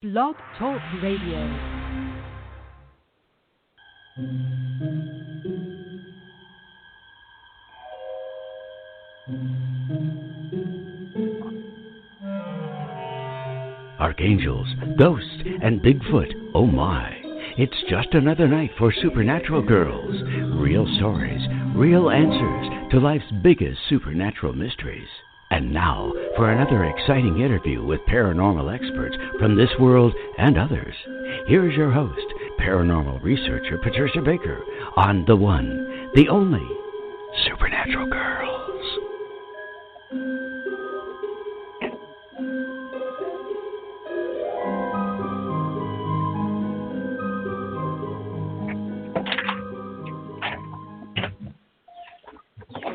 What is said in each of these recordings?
Blog Talk Radio. Archangels, ghosts, and Bigfoot, oh my. It's just another night for Supernatural Girls. Real stories, real answers to life's biggest supernatural mysteries. And now, for another exciting interview with paranormal experts from this world and others. Here's your host, paranormal researcher Patricia Baker, on the one, the only, Supernatural Girls.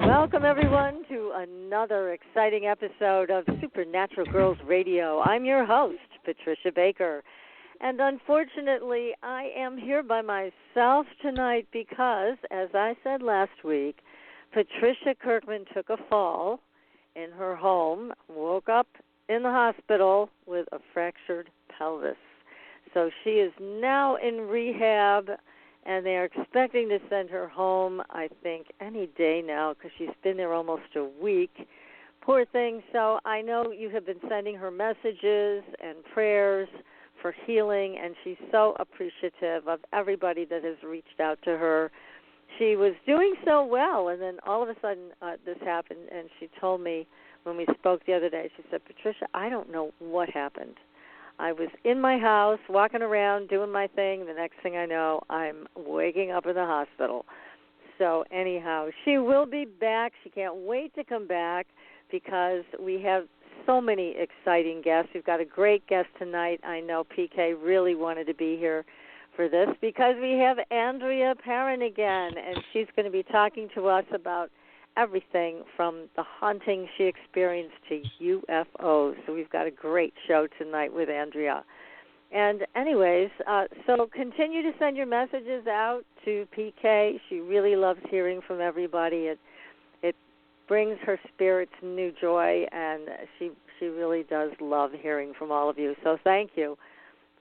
Welcome, everyone, to another exciting episode of Supernatural Girls Radio. I'm your host, Patricia Baker. And unfortunately, I am here by myself tonight because, as I said last week, Patricia Kirkman took a fall in her home, woke up in the hospital with a fractured pelvis. So she is now in rehab, and they are expecting to send her home, I think, any day now because she's been there almost a week. Poor thing. So I know you have been sending her messages and prayers for healing, and she's so appreciative of everybody that has reached out to her. She was doing so well, and then all of a sudden this happened, and she told me when we spoke the other day, she said, Patricia, I don't know what happened. I was in my house, walking around, doing my thing. The next thing I know, I'm waking up in the hospital. So anyhow, she will be back. She can't wait to come back because we have so many exciting guests. We've got a great guest tonight. I know PK really wanted to be here for this because we have Andrea Perron again, and she's going to be talking to us about everything from the hauntings she experienced to UFOs. So we've got a great show tonight with Andrea. And anyways, so continue to send your messages out to PK. She really loves hearing from everybody. It brings her spirits new joy, and she really does love hearing from all of you. So thank you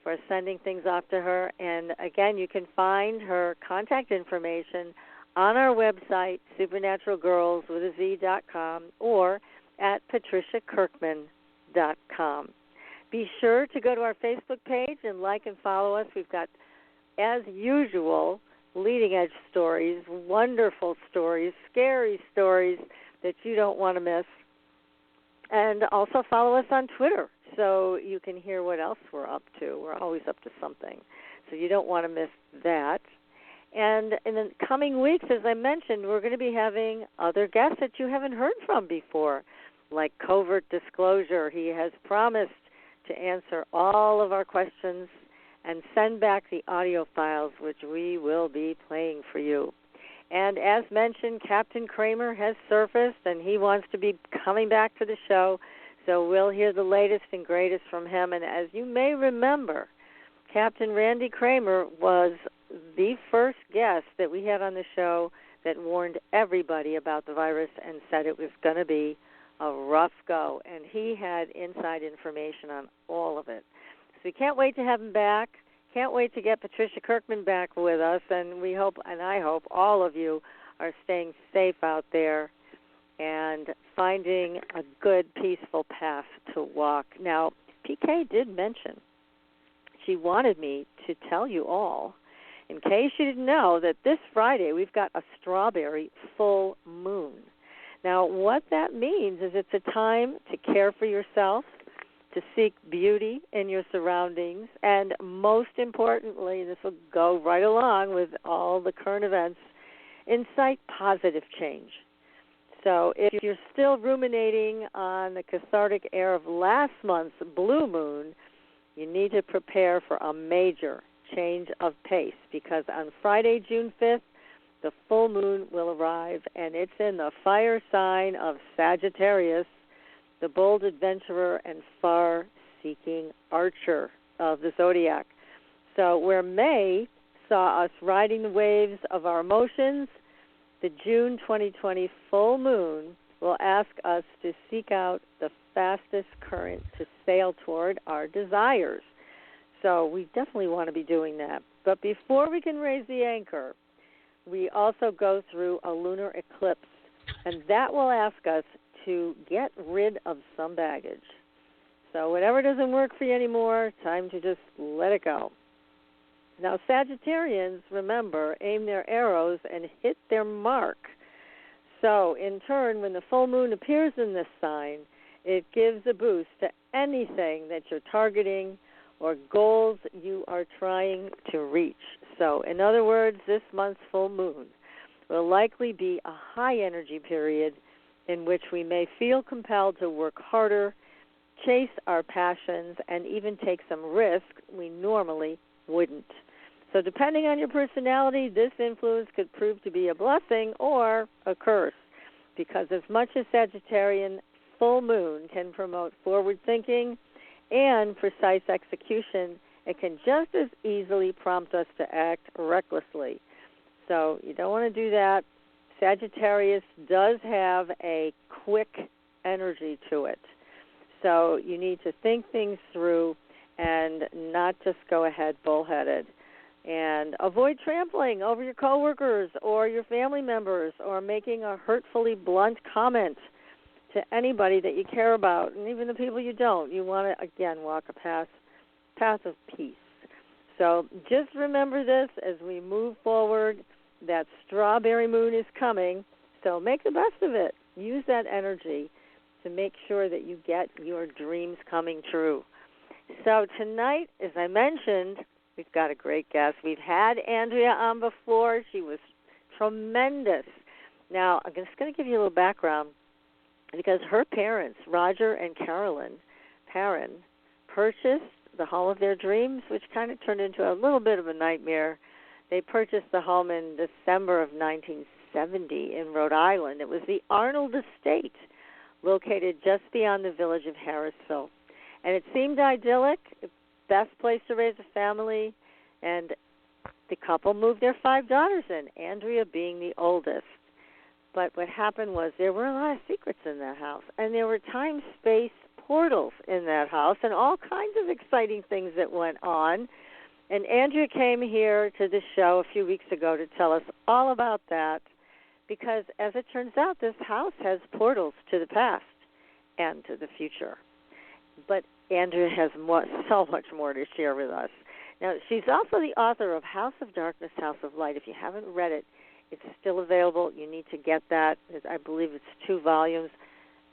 for sending things off to her. And again, you can find her contact information on our website, supernaturalgirls.com, or at patriciakirkman.com. Be sure to go to our Facebook page and like and follow us. We've got, as usual, leading-edge stories, wonderful stories, scary stories that you don't want to miss. And also follow us on Twitter so you can hear what else we're up to. We're always up to something, so you don't want to miss that. And in the coming weeks, as I mentioned, we're going to be having other guests that you haven't heard from before, like Covert Disclosure. He has promised to answer all of our questions and send back the audio files, which we will be playing for you. And as mentioned, Captain Kramer has surfaced, and he wants to be coming back to the show, so we'll hear the latest and greatest from him. And as you may remember, Captain Randy Kramer was the first guest that we had on the show that warned everybody about the virus and said it was going to be a rough go. And he had inside information on all of it. So we can't wait to have him back. Can't wait to get Patricia Kirkman back with us. And we hope, and I hope, all of you are staying safe out there and finding a good, peaceful path to walk. Now, PK did mention she wanted me to tell you all, in case you didn't know, that this Friday we've got a strawberry full moon. Now, what that means is it's a time to care for yourself, to seek beauty in your surroundings, and most importantly, this will go right along with all the current events, incite positive change. So if you're still ruminating on the cathartic air of last month's blue moon, you need to prepare for a major change of pace, because on Friday, June 5th, the full moon will arrive, and it's in the fire sign of Sagittarius, the bold adventurer and far-seeking archer of the zodiac. So where May saw us riding the waves of our emotions, the June 2020 full moon will ask us to seek out the fastest current to sail toward our desires. So we definitely want to be doing that. But before we can raise the anchor, we also go through a lunar eclipse, and that will ask us to get rid of some baggage. So whatever doesn't work for you anymore, time to just let it go. Now, Sagittarians, remember, aim their arrows and hit their mark. So, in turn, when the full moon appears in this sign, it gives a boost to anything that you're targeting or goals you are trying to reach. So, in other words, this month's full moon will likely be a high-energy period in which we may feel compelled to work harder, chase our passions, and even take some risk we normally wouldn't. So depending on your personality, this influence could prove to be a blessing or a curse, because as much as Sagittarian full moon can promote forward thinking and precise execution, it can just as easily prompt us to act recklessly. So you don't want to do that. Sagittarius does have a quick energy to it. So you need to think things through and not just go ahead bullheaded. And avoid trampling over your coworkers or your family members or making a hurtfully blunt comment to anybody that you care about, and even the people you don't. You want to, again, walk a path of peace. So just remember this as we move forward. That strawberry moon is coming, so make the best of it. Use that energy to make sure that you get your dreams coming true. So tonight, as I mentioned, we've got a great guest. We've had Andrea on before. She was tremendous. Now, I'm just going to give you a little background because her parents, Roger and Carolyn Perron, purchased the home of their dreams, which kind of turned into a little bit of a nightmare. They purchased the home in December of 1970 in Rhode Island. It was the Arnold Estate, located just beyond the village of Harrisville. And it seemed idyllic, best place to raise a family, and the couple moved their 5 daughters in, Andrea being the oldest. But what happened was there were a lot of secrets in that house, and there were time-space portals in that house and all kinds of exciting things that went on. And Andrea came here to the show a few weeks ago to tell us all about that because, as it turns out, this house has portals to the past and to the future. But Andrea has so much more to share with us. Now, she's also the author of House of Darkness, House of Light. If you haven't read it, it's still available. You need to get that. I believe it's 2 volumes.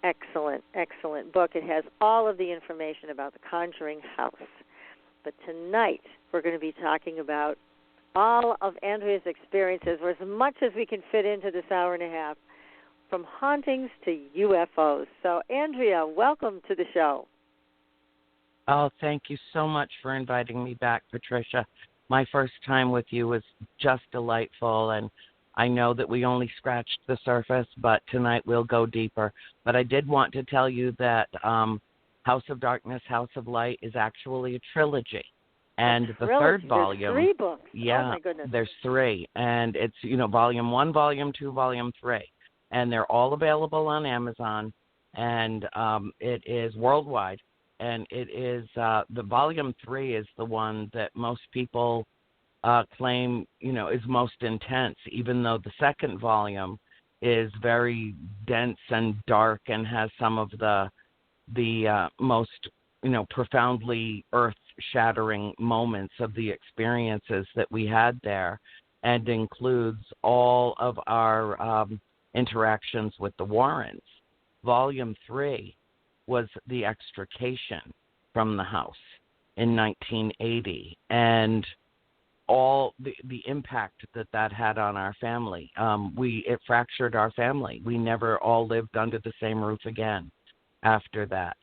Excellent, excellent book. It has all of the information about the Conjuring house. But tonight, we're going to be talking about all of Andrea's experiences, or as much as we can fit into this hour and a half, from hauntings to UFOs. So, Andrea, welcome to the show. Oh, thank you so much for inviting me back, Patricia. My first time with you was just delightful, and I know that we only scratched the surface, but tonight we'll go deeper. But I did want to tell you that House of Darkness, House of Light is actually a trilogy. And the third volume. There's 3 books. Yeah, oh my goodness. There's 3. And it's, volume 1, volume 2, volume 3. And they're all available on Amazon. And it is worldwide. And it is, the volume 3 is the one that most people claim, is most intense, even though the second volume is very dense and dark and has some of the most, profoundly earth-shattering moments of the experiences that we had there, and includes all of our interactions with the Warrens. Volume 3 was the extrication from the house in 1980, and all the impact that had on our family. It fractured our family. We never all lived under the same roof again after that.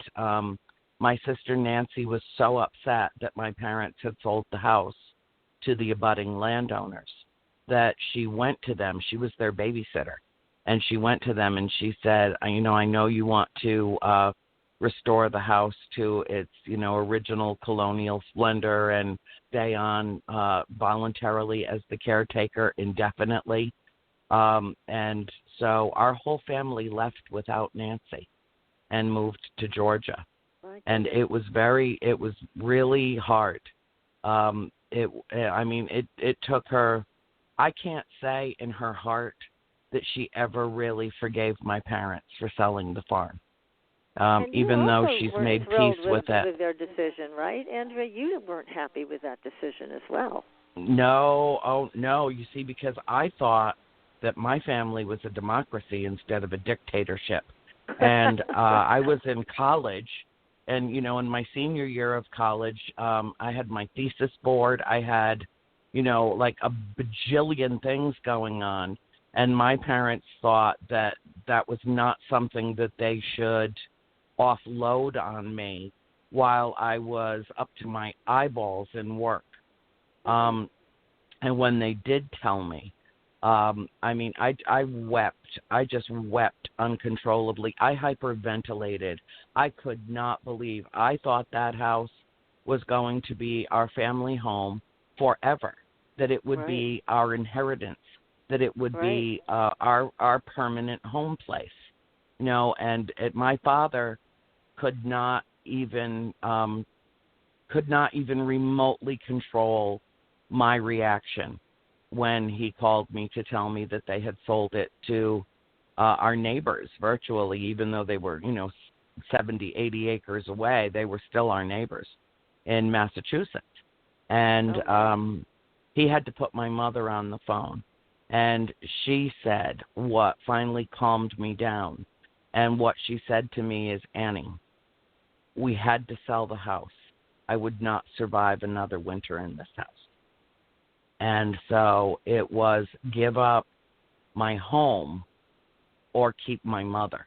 My sister Nancy was so upset that my parents had sold the house to the abutting landowners that she went to them. She was their babysitter. And she went to them and she said, I know you want to restore the house to its, original colonial splendor and stay on voluntarily as the caretaker indefinitely. And so our whole family left without Nancy and moved to Georgia. And it was really hard It took her. I can't say in her heart that she ever really forgave my parents for selling the farm. Even though she's made peace with it. With their decision, right, Andrea? You weren't happy with that decision as well. No, you see, because I thought that my family was a democracy instead of a dictatorship. And I was in college, and, in my senior year of college, I had my thesis board. I had, like a bajillion things going on. And my parents thought that was not something that they should offload on me while I was up to my eyeballs in work. And when they did tell me, I wept. I just wept uncontrollably. I hyperventilated. I could not believe. I thought that house was going to be our family home forever, that it would be our inheritance, that it would be our permanent home place. And my father could not even remotely control my reaction when he called me to tell me that they had sold it to our neighbors virtually, even though they were, 70, 80 acres away. They were still our neighbors in Massachusetts. And he had to put my mother on the phone. And she said what finally calmed me down. And what she said to me is, Annie, we had to sell the house. I would not survive another winter in this house. And so it was give up my home or keep my mother.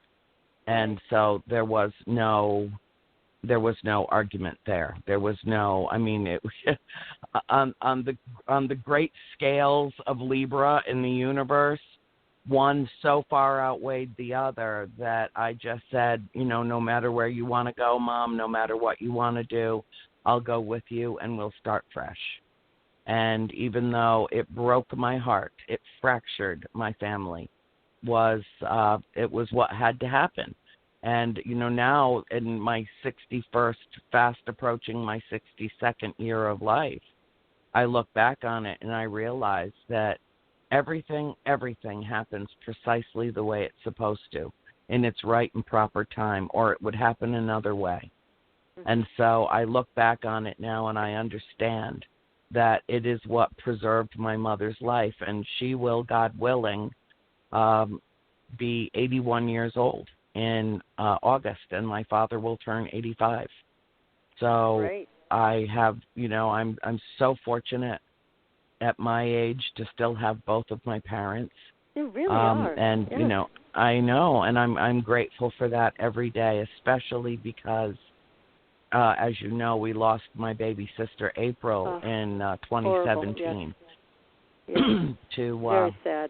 And so there was no argument there. There was no, it on the great scales of Libra in the universe, one so far outweighed the other that I just said, no matter where you want to go, Mom, no matter what you want to do, I'll go with you and we'll start fresh. And even though it broke my heart, it fractured my family, it was what had to happen. And, now in my 61st, fast approaching my 62nd year of life, I look back on it and I realize that everything happens precisely the way it's supposed to, in its right and proper time, or it would happen another way. And so I look back on it now and I understand that it is what preserved my mother's life, and she will, God willing, be 81 years old in August, and my father will turn 85. So I have, I'm so fortunate at my age to still have both of my parents. You really are. And, I know, and I'm grateful for that every day, especially because as you know, we lost my baby sister April in 2017 to very sad.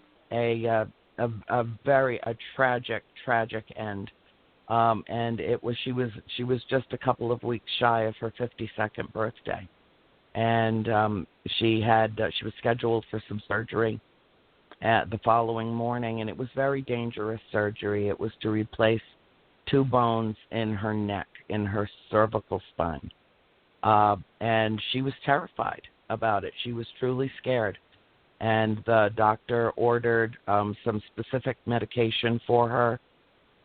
a very tragic end. And she was just a couple of weeks shy of her 52nd birthday, and she was scheduled for some surgery the following morning, and it was very dangerous surgery. It was to replace 2 bones in her neck, in her cervical spine. And she was terrified about it. She was truly scared. And the doctor ordered some specific medication for her.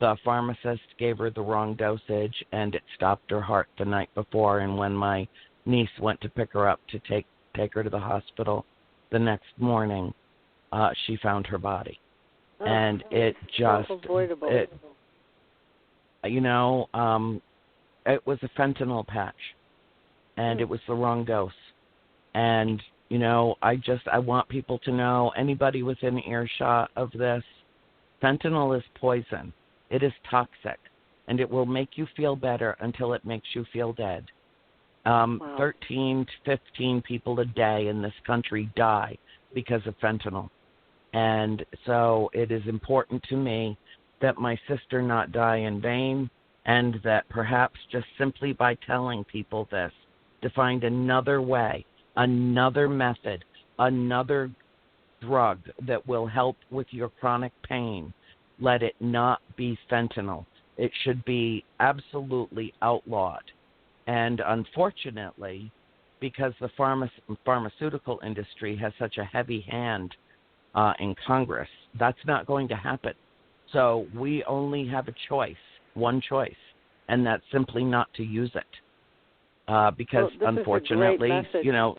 The pharmacist gave her the wrong dosage, and it stopped her heart the night before. And when my niece went to pick her up to take her to the hospital the next morning, she found her body. And it just... it was a fentanyl patch, and it was the wrong dose. And, I want people to know, anybody within earshot of this, fentanyl is poison. It is toxic, and it will make you feel better until it makes you feel dead. 13 to 15 people a day in this country die because of fentanyl. And so it is important to me that my sister not die in vain, and that perhaps just simply by telling people this, to find another way, another method, another drug that will help with your chronic pain, let it not be fentanyl. It should be absolutely outlawed. And unfortunately, because the pharmaceutical industry has such a heavy hand in Congress. That's not going to happen. So we only have a choice, one choice, and that's simply not to use it. Because unfortunately, the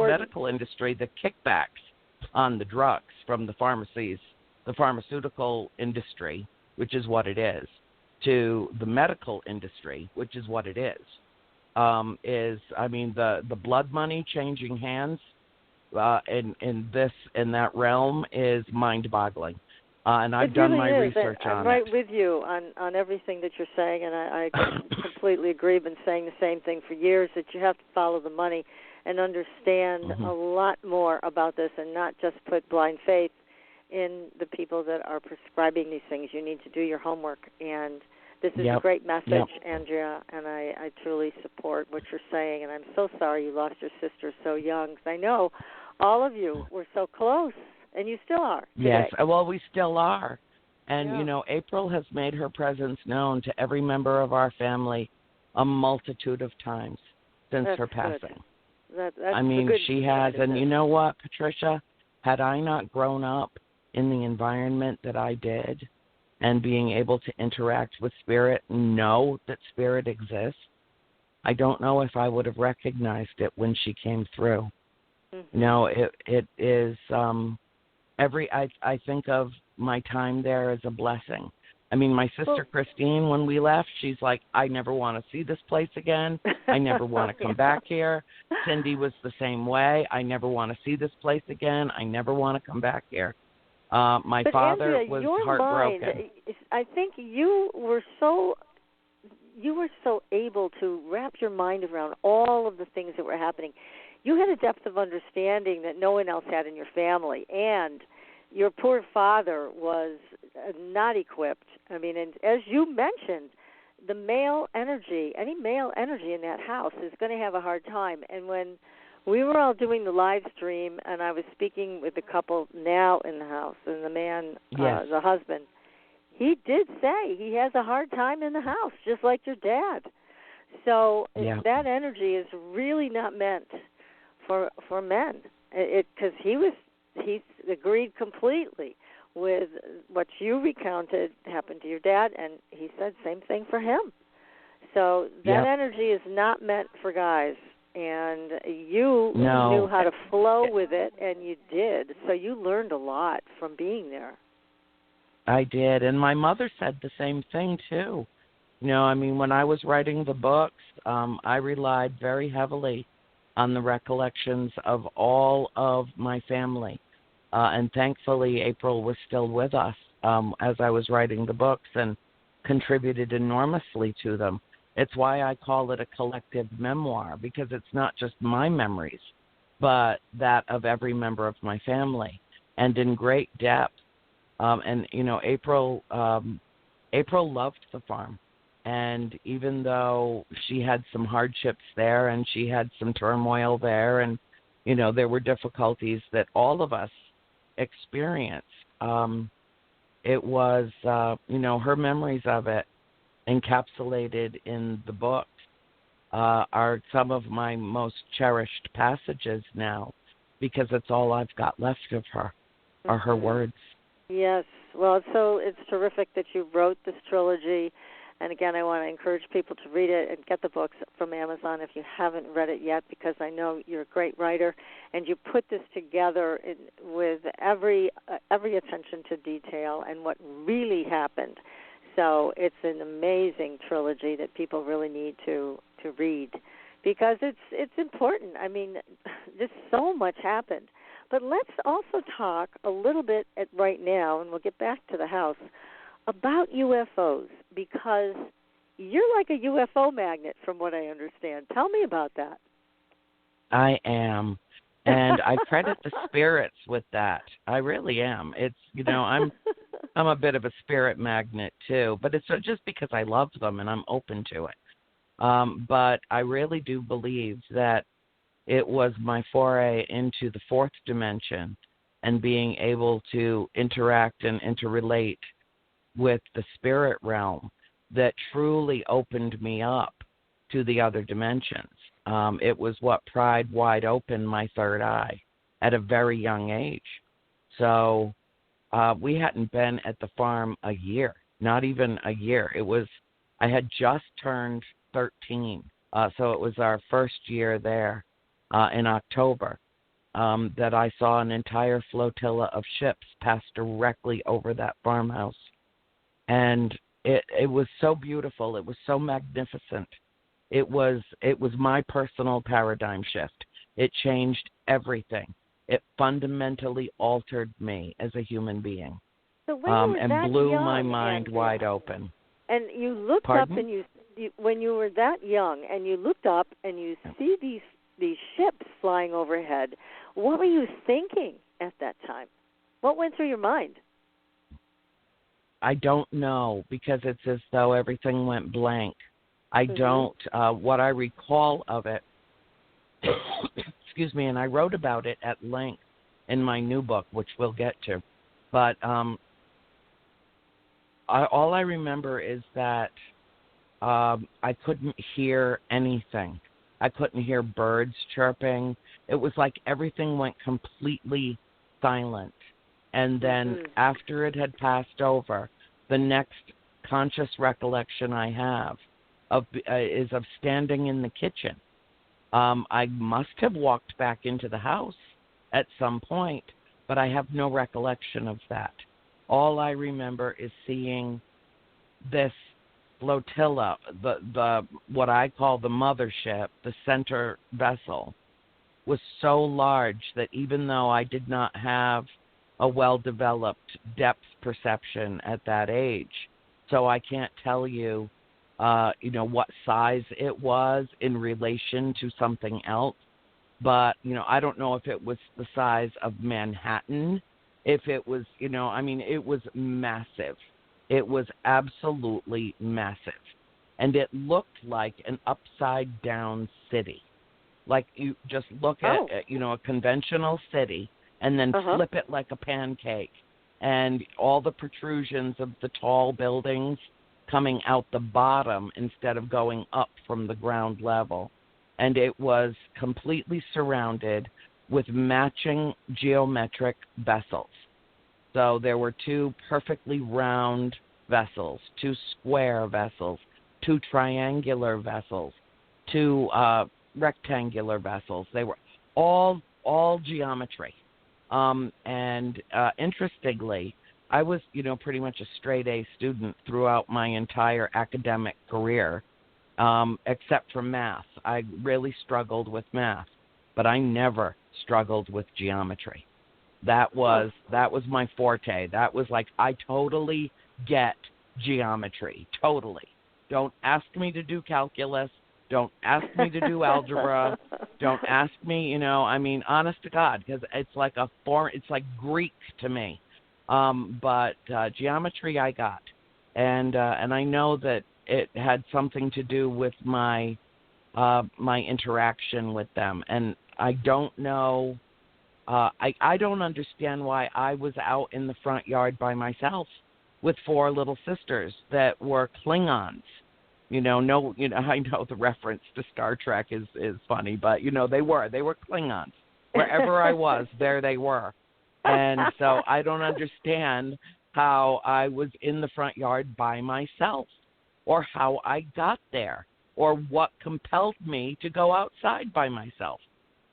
medical industry, the kickbacks on the drugs from the pharmacies, the pharmaceutical industry, which is what it is, to the medical industry, which is what it is the blood money changing hands in that realm is mind-boggling. And I've done my research on it. I'm right with you on everything that you're saying, and I completely agree. I've been saying the same thing for years, that you have to follow the money and understand a lot more about this and not just put blind faith in the people that are prescribing these things. You need to do your homework, and this is a great message, Andrea, and I truly support what you're saying, and I'm so sorry you lost your sister so young, because I know all of you were so close. And you still are today. Yes, well, we still are. And, April has made her presence known to every member of our family a multitude of times since her passing. She has. And you know what, Patricia? Had I not grown up in the environment that I did and being able to interact with spirit and know that spirit exists, I don't know if I would have recognized it when she came through. It is... I think of my time there as a blessing. I mean, my sister Christine, when we left, she's like, I never want to see this place again. I never want to come back here. Cindy was the same way. I never want to see this place again. I never want to come back here. My father Andrea, was your heartbroken. Mind, I think you were so able to wrap your mind around all of the things that were happening. You had a depth of understanding that no one else had in your family, and your poor father was not equipped. I mean, and as you mentioned, the male energy, any male energy in that house is going to have a hard time. And when we were all doing the live stream, and I was speaking with the couple now in the house, and the man, the husband, he did say he has a hard time in the house, just like your dad. So that energy is really not meant for men, because he agreed completely with what you recounted happened to your dad, and he said same thing for him. So that energy is not meant for guys, and you knew how to flow with it, and you did. So you learned a lot from being there. I did, and my mother said the same thing too. When I was writing the books, I relied very heavily on the recollections of all of my family. And thankfully, April was still with us as I was writing the books and contributed enormously to them. It's why I call it a collective memoir, because it's not just my memories, but that of every member of my family, and in great depth. April loved the farm. And even though she had some hardships there and she had some turmoil there and, there were difficulties that all of us experienced, it was, her memories of it encapsulated in the book are some of my most cherished passages now, because it's all I've got left of her, are her words. Yes. Well, it's terrific that you wrote this trilogy. And again, I want to encourage people to read it and get the books from Amazon if you haven't read it yet, because I know you're a great writer, and you put this together with every attention to detail and what really happened. So it's an amazing trilogy that people really need to read, because it's important. I mean, just so much happened. But let's also talk a little bit right now, and we'll get back to the house, about UFOs, because you're like a UFO magnet from what I understand. Tell me about that. I am. And I credit the spirits with that. I really am. It's, I'm a bit of a spirit magnet too, but it's just because I love them and I'm open to it. But I really do believe that it was my foray into the fourth dimension and being able to interact and interrelate with the spirit realm that truly opened me up to the other dimensions. it was what pried wide open my third eye at a very young age. So we hadn't been at the farm a year, not even a year. I had just turned 13, so it was our first year there in October that I saw an entire flotilla of ships pass directly over that farmhouse. And it was so beautiful. It was so magnificent. It was my personal paradigm shift. It changed everything. It fundamentally altered me as a human being, so when and blew young, my mind Andrea, wide open. And you looked Pardon? up, and you when you were that young, and you looked up, and you see these ships flying overhead. What were you thinking at that time? What went through your mind? I don't know, because it's as though everything went blank. I don't. What I recall of it, excuse me, and I wrote about it at length in my new book, which we'll get to. But all I remember is that I couldn't hear anything. I couldn't hear birds chirping. It was like everything went completely silent. And then after it had passed over, the next conscious recollection I have is of standing in the kitchen. I must have walked back into the house at some point, but I have no recollection of that. All I remember is seeing this flotilla, the what I call the mothership, the center vessel, was so large that even though I did not have a well-developed depth perception at that age, so I can't tell you, what size it was in relation to something else. But, I don't know if it was the size of Manhattan, if it was, it was massive. It was absolutely massive. And it looked like an upside-down city. Like you just look at, a conventional city and then flip it like a pancake. And all the protrusions of the tall buildings coming out the bottom instead of going up from the ground level. And it was completely surrounded with matching geometric vessels. So there were two perfectly round vessels, two square vessels, two triangular vessels, two rectangular vessels. They were all geometry. And interestingly, I was, pretty much a straight A student throughout my entire academic career, except for math. I really struggled with math, but I never struggled with geometry. That was my forte. That was like, I totally get geometry, totally. Don't ask me to do calculus. Don't ask me to do algebra. Don't ask me, honest to God, because it's like it's like Greek to me. But geometry I got. And I know that it had something to do with my interaction with them. And I don't know, I don't understand why I was out in the front yard by myself with four little sisters that were Klingons. I know the reference to Star Trek is funny, but they were Klingons. Wherever I was, there they were. And so I don't understand how I was in the front yard by myself, or how I got there, or what compelled me to go outside by myself.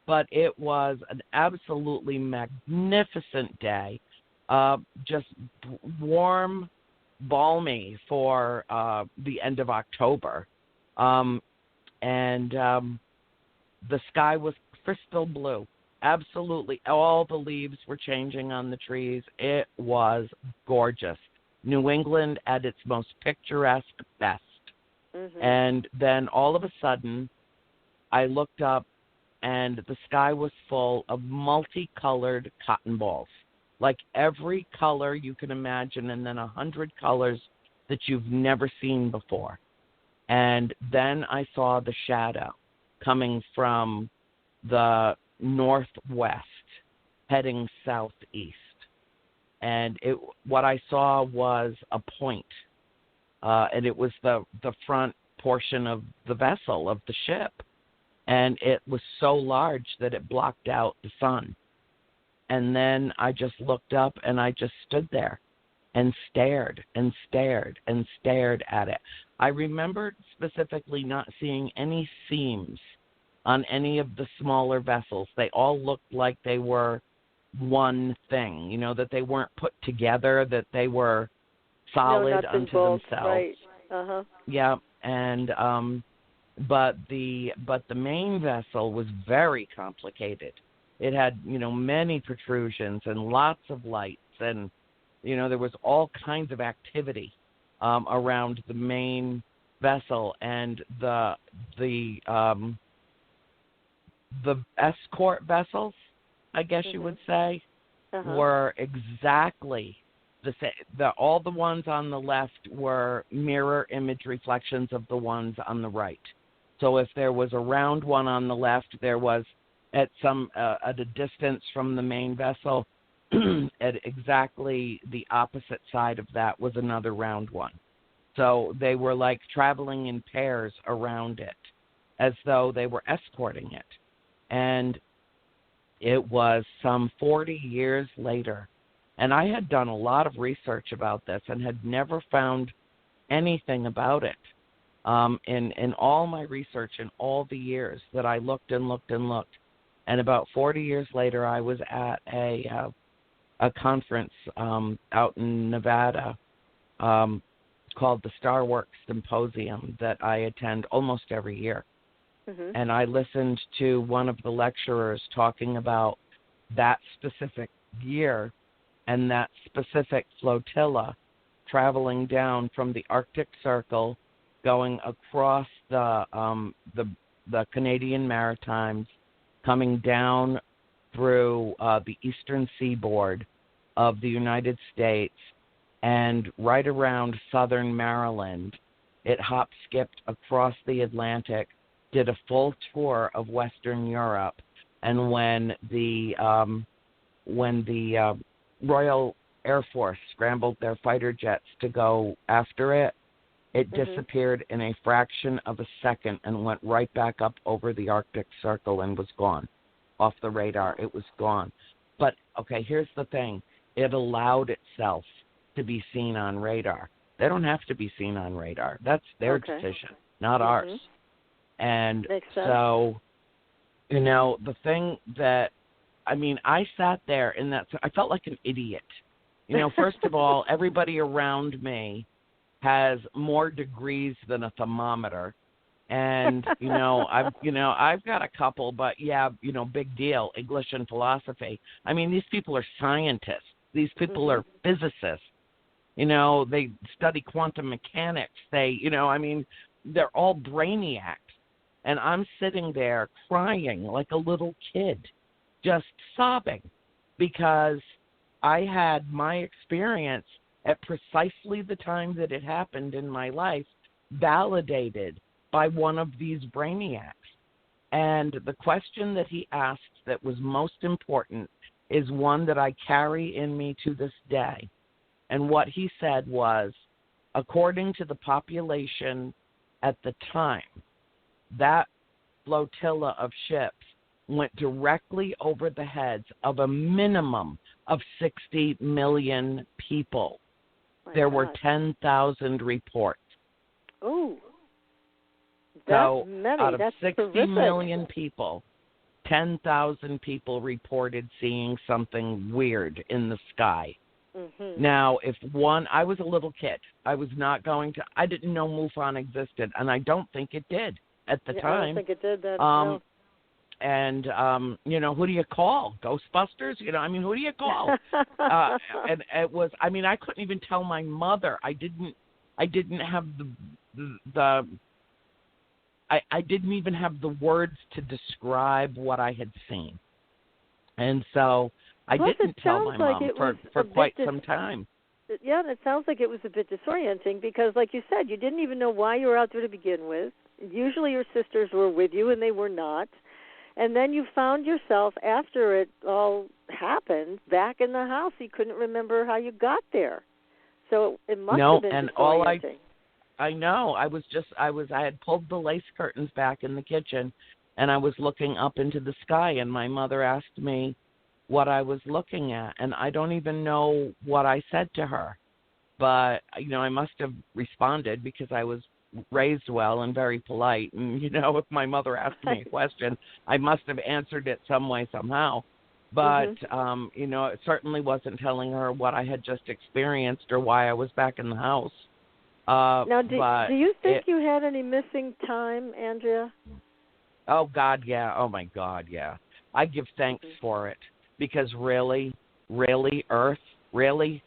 But it was an absolutely magnificent day, just warm, balmy for the end of October. And the sky was crystal blue. Absolutely. All the leaves were changing on the trees. It was gorgeous. New England at its most picturesque best. Mm-hmm. And then all of a sudden, I looked up, and the sky was full of multicolored cotton balls. Like every color you can imagine, and then 100 colors that you've never seen before. And then I saw the shadow coming from the northwest, heading southeast. And what I saw was a point, and it was the front portion of the vessel, of the ship. and it was so large that it blocked out the sun. And then I just looked up and I just stood there and stared and stared and stared at it. I remember specifically not seeing any seams on any of the smaller vessels. They all looked like they were one thing, you know, that they weren't put together, that they were solid unto themselves. Right. Uh-huh. Yeah, and but the main vessel was very complicated. It had, you know, many protrusions and lots of lights, and you know, there was all kinds of activity around the main vessel, and the escort vessels, I guess you would say, were exactly the same. All the ones on the left were mirror image reflections of the ones on the right. So if there was a round one on the left, there was at a distance from the main vessel, at exactly the opposite side of that was another round one. So they were like traveling in pairs around it, as though they were escorting it. And it was some 40 years later. And I had done a lot of research about this and had never found anything about it. In all my research in all the years that I looked and looked and looked. And about 40 years later, I was at a conference out in Nevada called the Star Works Symposium that I attend almost every year. And I listened to one of the lecturers talking about that specific year and that specific flotilla traveling down from the Arctic Circle, going across the Canadian Maritimes, coming down through the eastern seaboard of the United States, and right around southern Maryland, it hop-skipped across the Atlantic, did a full tour of Western Europe, and when the Royal Air Force scrambled their fighter jets to go after it, it disappeared in a fraction of a second and went right back up over the Arctic Circle and was gone off the radar. It was gone. But, okay, here's the thing. It allowed itself to be seen on radar. They don't have to be seen on radar. That's their decision, not ours. And so, you know, the thing that, I mean, I sat there in that, I felt like an idiot. You know, first of all, everybody around me has more degrees than a thermometer. And, I've got a couple, but yeah, big deal, English and philosophy. I mean, these people are scientists. These people are physicists. They study quantum mechanics. They're all brainiacs. And I'm sitting there crying like a little kid, just sobbing, because I had my experience at precisely the time that it happened in my life validated by one of these brainiacs. And the question that he asked that was most important is one that I carry in me to this day. And what he said was, according to the population at the time, that flotilla of ships went directly over the heads of a minimum of 60 million people. There were 10,000 reports. Oh, so many. Out of That's 60 million people, 10,000 people reported seeing something weird in the sky. Now, I was a little kid. I didn't know MUFON existed, and I don't think it did at the time. I don't think it did then, no. And, who do you call? Ghostbusters? Who do you call? And it was, I couldn't even tell my mother. I didn't have I didn't even have the words to describe what I had seen. And so I didn't tell my mom for quite some time. Yeah, and it sounds like it was a bit disorienting because, like you said, you didn't even know why you were out there to begin with. Usually your sisters were with you, and they were not. And then you found yourself, after it all happened, back in the house. You couldn't remember how you got there. So it must have been disorienting. I know. I had pulled the lace curtains back in the kitchen, and I was looking up into the sky, and my mother asked me what I was looking at, and I don't even know what I said to her. But, I must have responded because I was raised well and very polite. And, if my mother asked me a question, I must have answered it some way, somehow. But, it certainly wasn't telling her what I had just experienced or why I was back in the house. Now, do you think you had any missing time, Andrea? Oh, God, yeah. Oh, my God, yeah. I give thanks for it because really, Earth, really?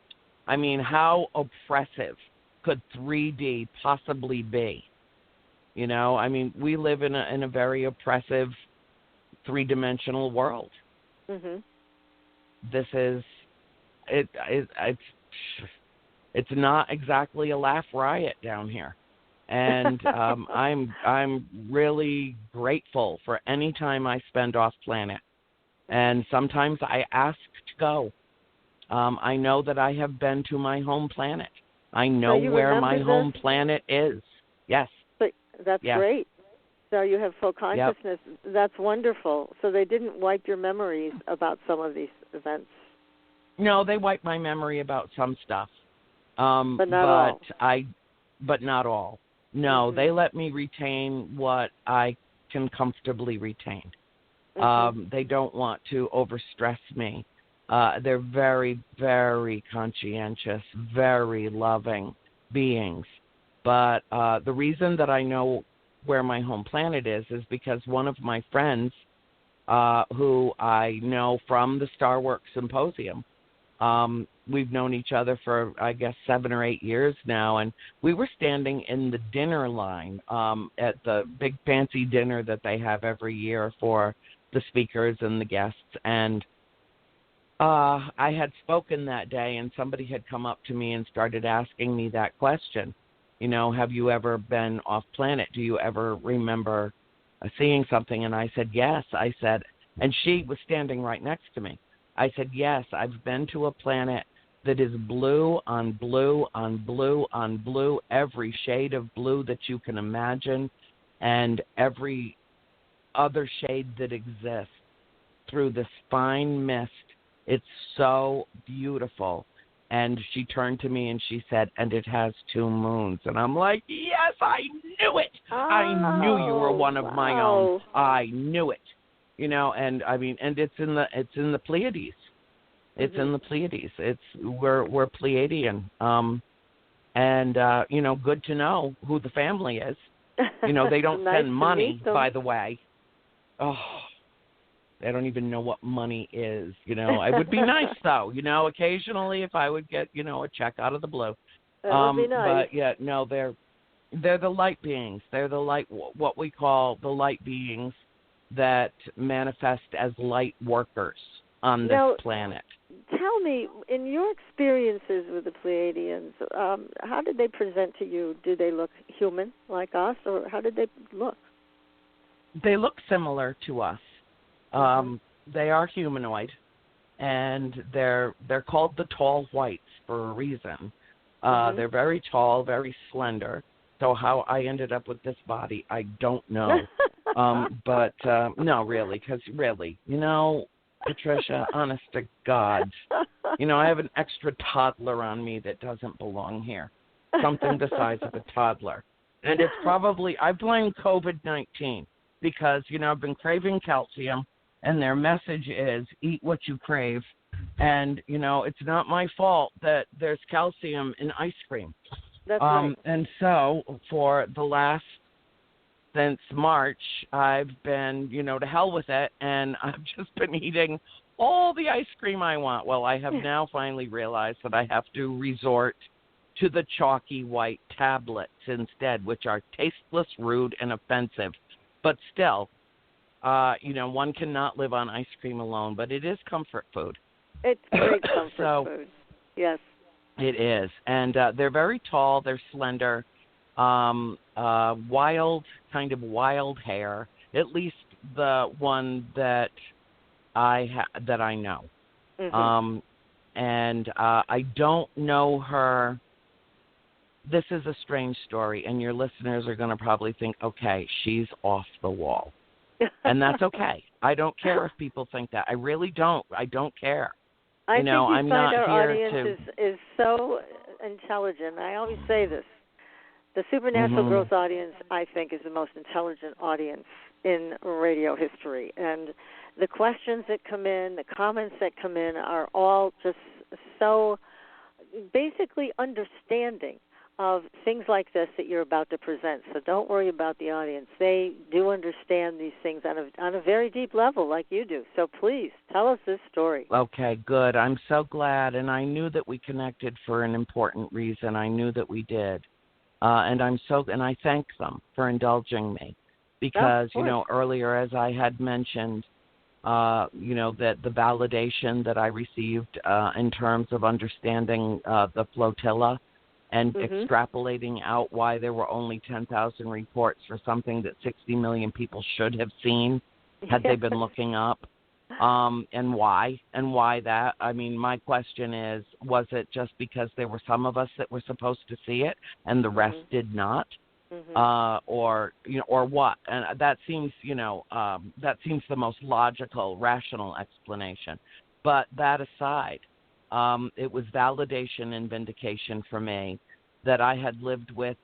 I mean, how oppressive could 3D possibly be? I mean, we live in a very oppressive three-dimensional world. Mm-hmm. This is it's not exactly a laugh riot down here, and I'm really grateful for any time I spend off planet, and sometimes I ask to go. I know that I have been to my home planet. I know where my home planet is. Yes. But that's great. So you have full consciousness. Yep. That's wonderful. So they didn't wipe your memories about some of these events? No, they wiped my memory about some stuff. But not all. But not all. No, they let me retain what I can comfortably retain. They don't want to overstress me. They're very, very conscientious, very loving beings. But the reason that I know where my home planet is because one of my friends, who I know from the Star Work Symposium, we've known each other for, I guess, 7 or 8 years now, and we were standing in the dinner line at the big fancy dinner that they have every year for the speakers and the guests, and I had spoken that day, and somebody had come up to me and started asking me that question. Have you ever been off planet? Do you ever remember seeing something? And I said, yes. I said, and she was standing right next to me. I said, yes, I've been to a planet that is blue on blue on blue on blue, every shade of blue that you can imagine, and every other shade that exists through this fine mist. It's so beautiful. And she turned to me and she said, and it has 2 moons. And I'm like, yes, I knew it. I knew you were one of my own. I knew it. And I mean, and it's in the Pleiades. It's in the Pleiades. We're Pleiadian. Good to know who the family is. They don't nice send money, by the way. Oh, they don't even know what money is. It would be nice though. Occasionally if I would get a check out of the blue. That would be nice. But yeah, no, they're the light beings. They're the light, what we call the light beings that manifest as light workers on this planet. Tell me, in your experiences with the Pleiadians, how did they present to you? Do they look human like us, or how did they look? They look similar to us. They are humanoid, and they're called the tall whites for a reason. They're very tall, very slender. So how I ended up with this body, I don't know. But no, really, because really, Patricia, honest to God, I have an extra toddler on me that doesn't belong here. Something the size of a toddler. And it's probably, I blame COVID-19 because, I've been craving calcium, and their message is eat what you crave. And, it's not my fault that there's calcium in ice cream. That's right. And so for since March, I've been, to hell with it, and I've just been eating all the ice cream I want. Well, I have now finally realized that I have to resort to the chalky white tablets instead, which are tasteless, rude, and offensive. But still, one cannot live on ice cream alone, but it is comfort food. It's great comfort food. Yes. It is. And they're very tall. They're slender. Wild hair. At least the one that I know. Mm-hmm. And I don't know her. This is a strange story, and your listeners are going to probably think, okay, she's off the wall. And that's okay. I don't care if people think that. I really don't. I don't care. I think I'm find not our here audience is so intelligent. I always say this. The Supernatural Girls audience, I think, is the most intelligent audience in radio history. And the questions that come in, the comments that come in are all just so basically understanding of things like this that you're about to present. So don't worry about the audience. They do understand these things on a very deep level like you do. So please, tell us this story. Okay, good. I'm so glad. And I knew that we connected for an important reason. I knew that we did. And I thank them for indulging me. Because, earlier as I had mentioned, that the validation that I received in terms of understanding the flotilla and extrapolating out why there were only 10,000 reports for something that 60 million people should have seen had they been looking up, and why that. I mean, my question is, was it just because there were some of us that were supposed to see it and the rest did not? Or what? And that seems, the most logical, rational explanation. But that aside, it was validation and vindication for me that I had lived with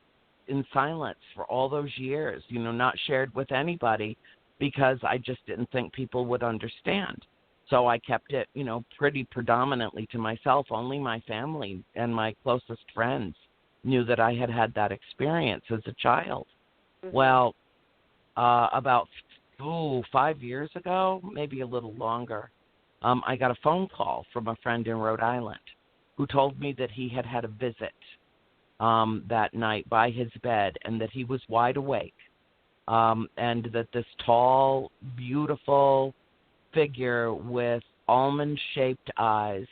in silence for all those years, not shared with anybody because I just didn't think people would understand. So I kept it, pretty predominantly to myself. Only my family and my closest friends knew that I had that experience as a child. Well, about 5 years ago, maybe a little longer, I got a phone call from a friend in Rhode Island who told me that he had a visit that night by his bed and that he was wide awake, and that this tall, beautiful figure with almond-shaped eyes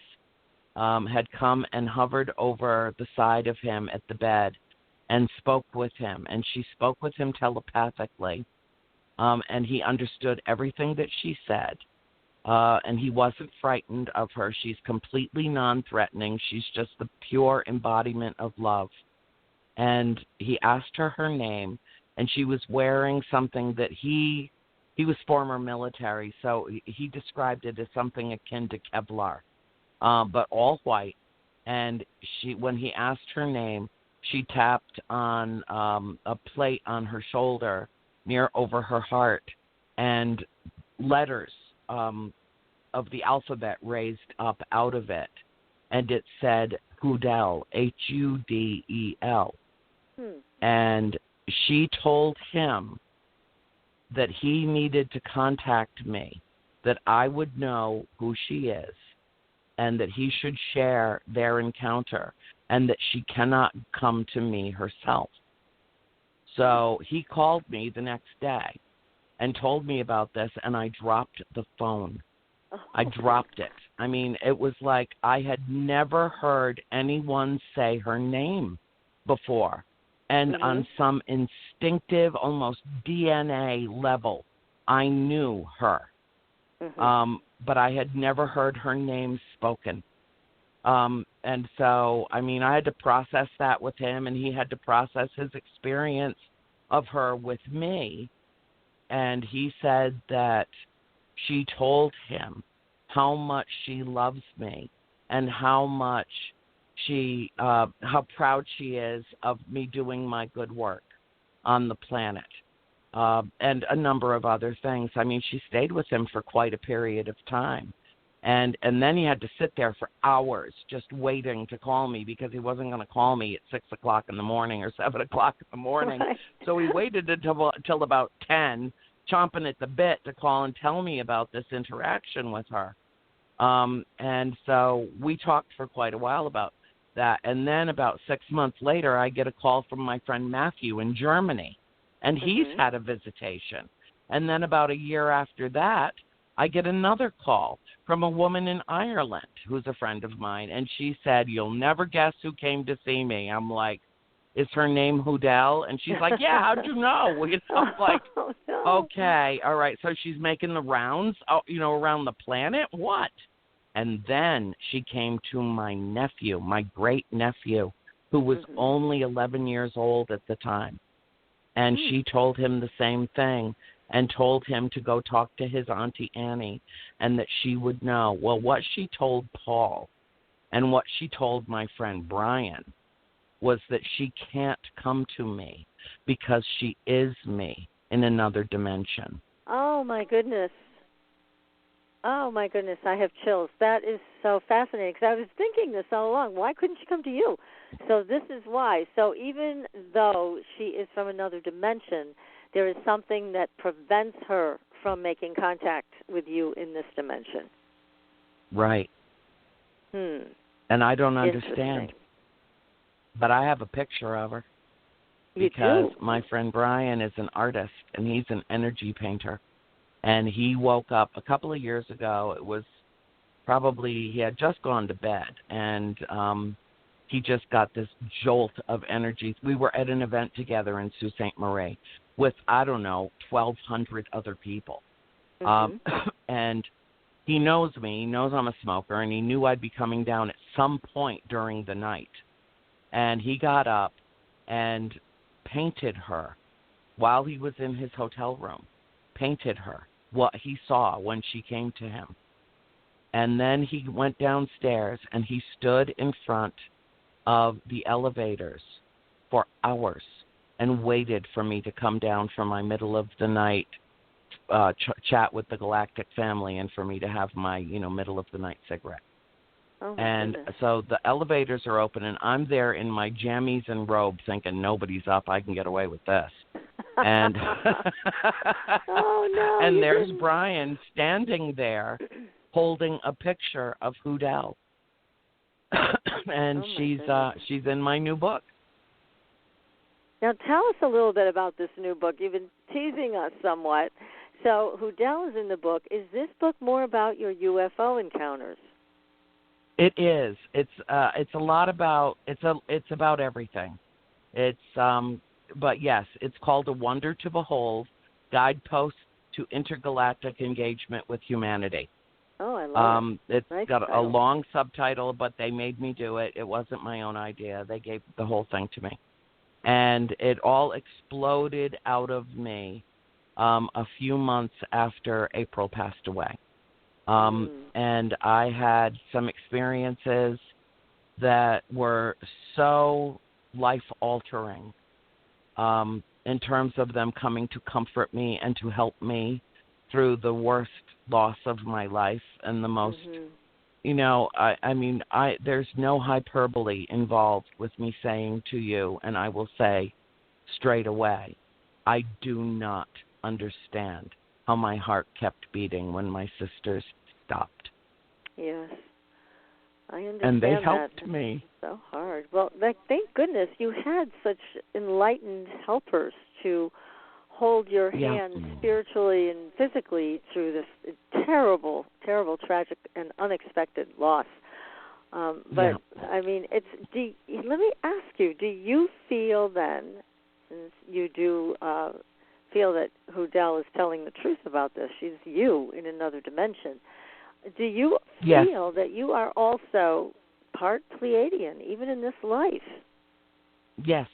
had come and hovered over the side of him at the bed and spoke with him. And she spoke with him telepathically, and he understood everything that she said. And he wasn't frightened of her. She's completely non-threatening. She's just the pure embodiment of love. And he asked her name, and she was wearing something that he was former military, so he described it as something akin to Kevlar, but all white. And when he asked her name, she tapped on a plate on her shoulder near over her heart, and letters of the alphabet raised up out of it, and it said Hudel, Hudel. And she told him that he needed to contact me, that I would know who she is, and that he should share their encounter, and that she cannot come to me herself. So he called me the next day and told me about this, and I dropped the phone. I dropped it. I mean, it was like I had never heard anyone say her name before. And on some instinctive, almost DNA level, I knew her. But I had never heard her name spoken. And so, I mean, I had to process that with him, and he had to process his experience of her with me. And he said that she told him how much she loves me and how much how proud she is of me doing my good work on the planet, and a number of other things. I mean, she stayed with him for quite a period of time. And then he had to sit there for hours just waiting to call me, because he wasn't going to call me at 6 o'clock in the morning or 7 o'clock in the morning. Right. So he waited until about 10, chomping at the bit to call and tell me about this interaction with her. And so we talked for quite a while about that. And then about 6 months later, I get a call from my friend Matthew in Germany, and he's had a visitation. And then about a year after that, I get another call from a woman in Ireland who's a friend of mine, and she said, "You'll never guess who came to see me." I'm like, "Is her name Hudel?" And she's like, "Yeah, how'd you know?" I'm like, okay, all right. So she's making the rounds, around the planet? What? And then she came to my nephew, my great-nephew, who was only 11 years old at the time. And she told him the same thing, and told him to go talk to his Auntie Annie and that she would know. Well, what she told Paul and what she told my friend Brian was that she can't come to me because she is me in another dimension. Oh, my goodness. Oh, my goodness. I have chills. That is so fascinating because I was thinking this all along. Why couldn't she come to you? So this is why. So even though she is from another dimension, there is something that prevents her from making contact with you in this dimension. Right. And I don't understand. But I have a picture of her. Because my friend Brian is an artist, and he's an energy painter. And he woke up a couple of years ago. It was probably, he had just gone to bed, and he just got this jolt of energy. We were at an event together in Sault Ste. Marie with, 1,200 other people. And he knows me. He knows I'm a smoker, and he knew I'd be coming down at some point during the night. And he got up and painted her while he was in his hotel room, painted her what he saw when she came to him. And then he went downstairs and he stood in front of the elevators for hours and waited for me to come down for my middle of the night chat with the Galactic family and for me to have my, middle of the night cigarette. Oh, and goodness. So the elevators are open, and I'm there in my jammies and robe thinking, nobody's up, I can get away with this. And oh, no, and there's Brian standing there holding a picture of Houdel. And she's in my new book. Now tell us a little bit about this new book. You've been teasing us somewhat. So Houdel is in the book. Is this book more about your UFO encounters? It is. It's a lot about it's about everything. But yes, it's called A Wonder to Behold: Guideposts to Intergalactic Engagement with Humanity. Oh, I love it. It's nice got title. a long subtitle, but they made me do it. It wasn't my own idea. They gave the whole thing to me. And it all exploded out of me a few months after April passed away. And I had some experiences that were so life-altering in terms of them coming to comfort me and to help me through the worst loss of my life and the most, there's no hyperbole involved with me saying to you, and I will say straight away, I do not understand how my heart kept beating when my sisters stopped. Yes, I understand. And they helped that. me. It's so hard. Well, thank goodness you had such enlightened helpers to hold your hand spiritually and physically through this terrible, terrible, tragic, and unexpected loss. Let me ask you, do you feel then, since you do feel that Houdel is telling the truth about this, she's you in another dimension, do you feel that you are also part Pleiadian, even in this life? Yes.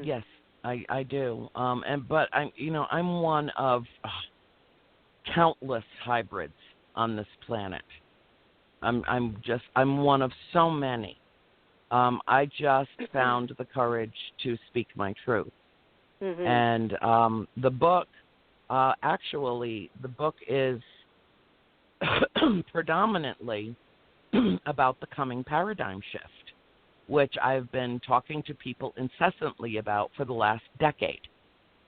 Yes, I do. But I'm one of countless hybrids on this planet. I'm one of so many. I just found the courage to speak my truth. And the book is predominantly about the coming paradigm shift, which I've been talking to people incessantly about for the last decade.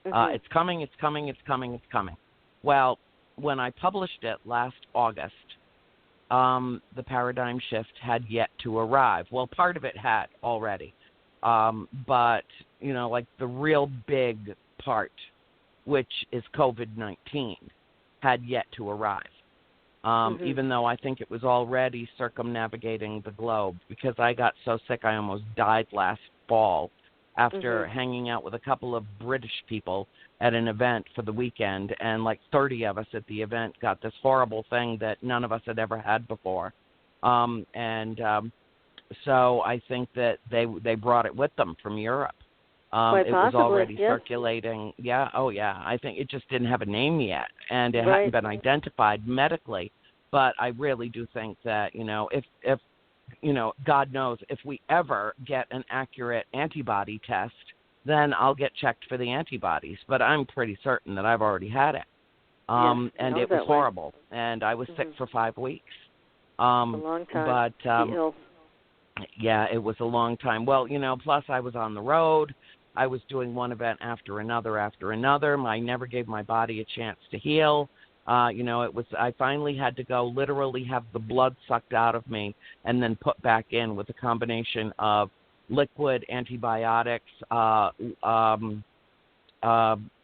It's coming, it's coming, it's coming, it's coming. Well, when I published it last August, the paradigm shift had yet to arrive. Well, part of it had already. But, the real big part, which is COVID-19, had yet to arrive. Even though I think it was already circumnavigating the globe, because I got so sick I almost died last fall after hanging out with a couple of British people at an event for the weekend, and 30 of us at the event got this horrible thing that none of us had ever had before. So I think that they brought it with them from Europe. Quite it possibly, was already yes. circulating. Yeah, oh yeah. I think it just didn't have a name yet, and it hadn't been identified medically. But I really do think that, if God knows, if we ever get an accurate antibody test, then I'll get checked for the antibodies. But I'm pretty certain that I've already had it. And it was horrible. And I was sick for 5 weeks. A long time. But, yeah, it was a long time. Well, plus I was on the road. I was doing one event after another. I never gave my body a chance to heal. I finally had to go literally have the blood sucked out of me and then put back in with a combination of liquid antibiotics,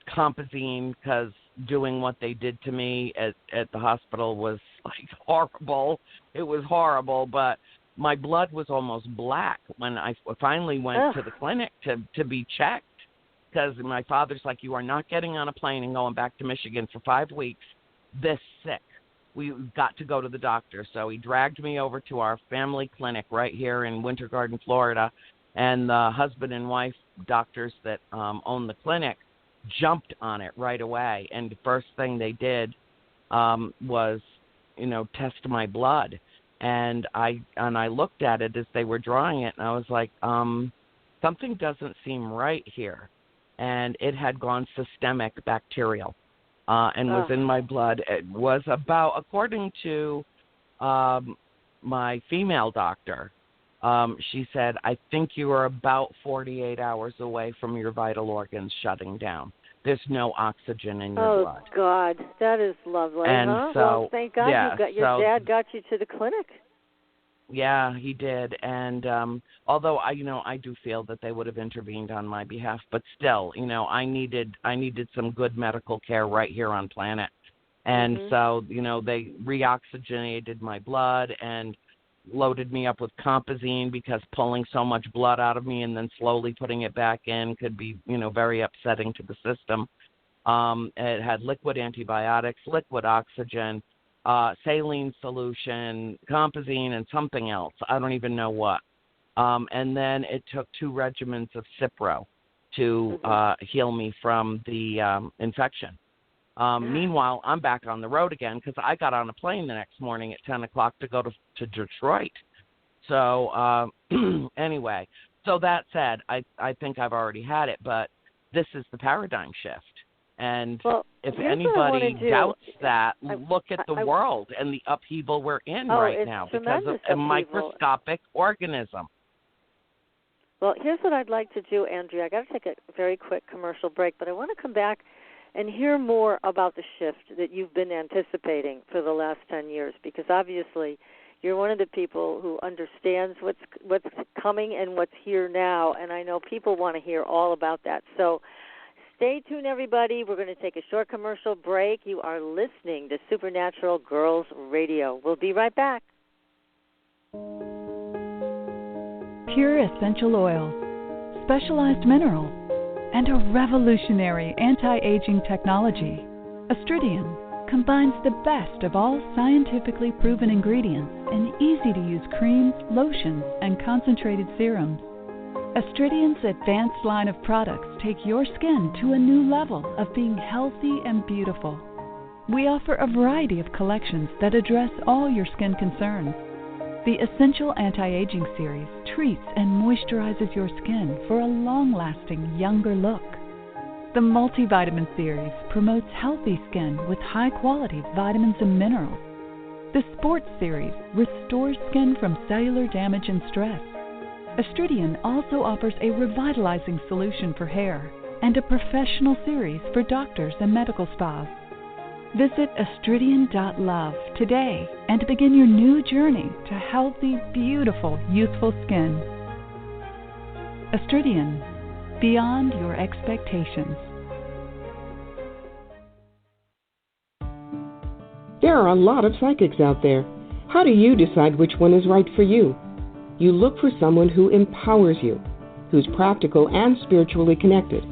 compazine, because doing what they did to me at the hospital was like horrible. It was horrible, but my blood was almost black when I finally went to the clinic to be checked, because my father's like, you are not getting on a plane and going back to Michigan for 5 weeks this sick. We got to go to the doctor. So he dragged me over to our family clinic right here in Winter Garden, Florida, and the husband and wife doctors that own the clinic jumped on it right away. And the first thing they did was, test my blood. And I looked at it as they were drawing it, and I was like, something doesn't seem right here. And it had gone systemic bacterial. And was in my blood. It was about, according to my female doctor, she said, I think you are about 48 hours away from your vital organs shutting down. There's no oxygen in your blood. Oh, God. That is lovely, and So, well, thank God your dad got you to the clinic. Yeah, he did. And although I do feel that they would have intervened on my behalf, but still, I needed some good medical care right here on planet. And so, they reoxygenated my blood and loaded me up with compazine, because pulling so much blood out of me and then slowly putting it back in could be, very upsetting to the system. It had liquid antibiotics, liquid oxygen, saline solution, compazine, and something else. I don't even know what. And then it took 2 regimens of Cipro to heal me from the infection. Meanwhile, I'm back on the road again, because I got on a plane the next morning at 10 o'clock to go to Detroit. So anyway, so that said, I think I've already had it, but this is the paradigm shift. And if anybody doubts that, look at the world and the upheaval we're in right now because of a microscopic organism. Well, here's what I'd like to do, Andrea. I got to take a very quick commercial break, but I want to come back and hear more about the shift that you've been anticipating for the last 10 years, because obviously you're one of the people who understands what's coming and what's here now, and I know people want to hear all about that. So stay tuned, everybody. We're going to take a short commercial break. You are listening to Supernatural Girls Radio. We'll be right back. Pure essential oils, specialized minerals, and a revolutionary anti-aging technology. Astridian combines the best of all scientifically proven ingredients in easy-to-use creams, lotions, and concentrated serums. Astridian's advanced line of products take your skin to a new level of being healthy and beautiful. We offer a variety of collections that address all your skin concerns. The Essential Anti-Aging Series treats and moisturizes your skin for a long-lasting, younger look. The Multivitamin Series promotes healthy skin with high-quality vitamins and minerals. The Sports Series restores skin from cellular damage and stress. Astridian also offers a revitalizing solution for hair and a professional series for doctors and medical spas. Visit astridian.love today and begin your new journey to healthy, beautiful, youthful skin. Astridian, beyond your expectations. There are a lot of psychics out there. How do you decide which one is right for you? You look for someone who empowers you, who's practical and spiritually connected,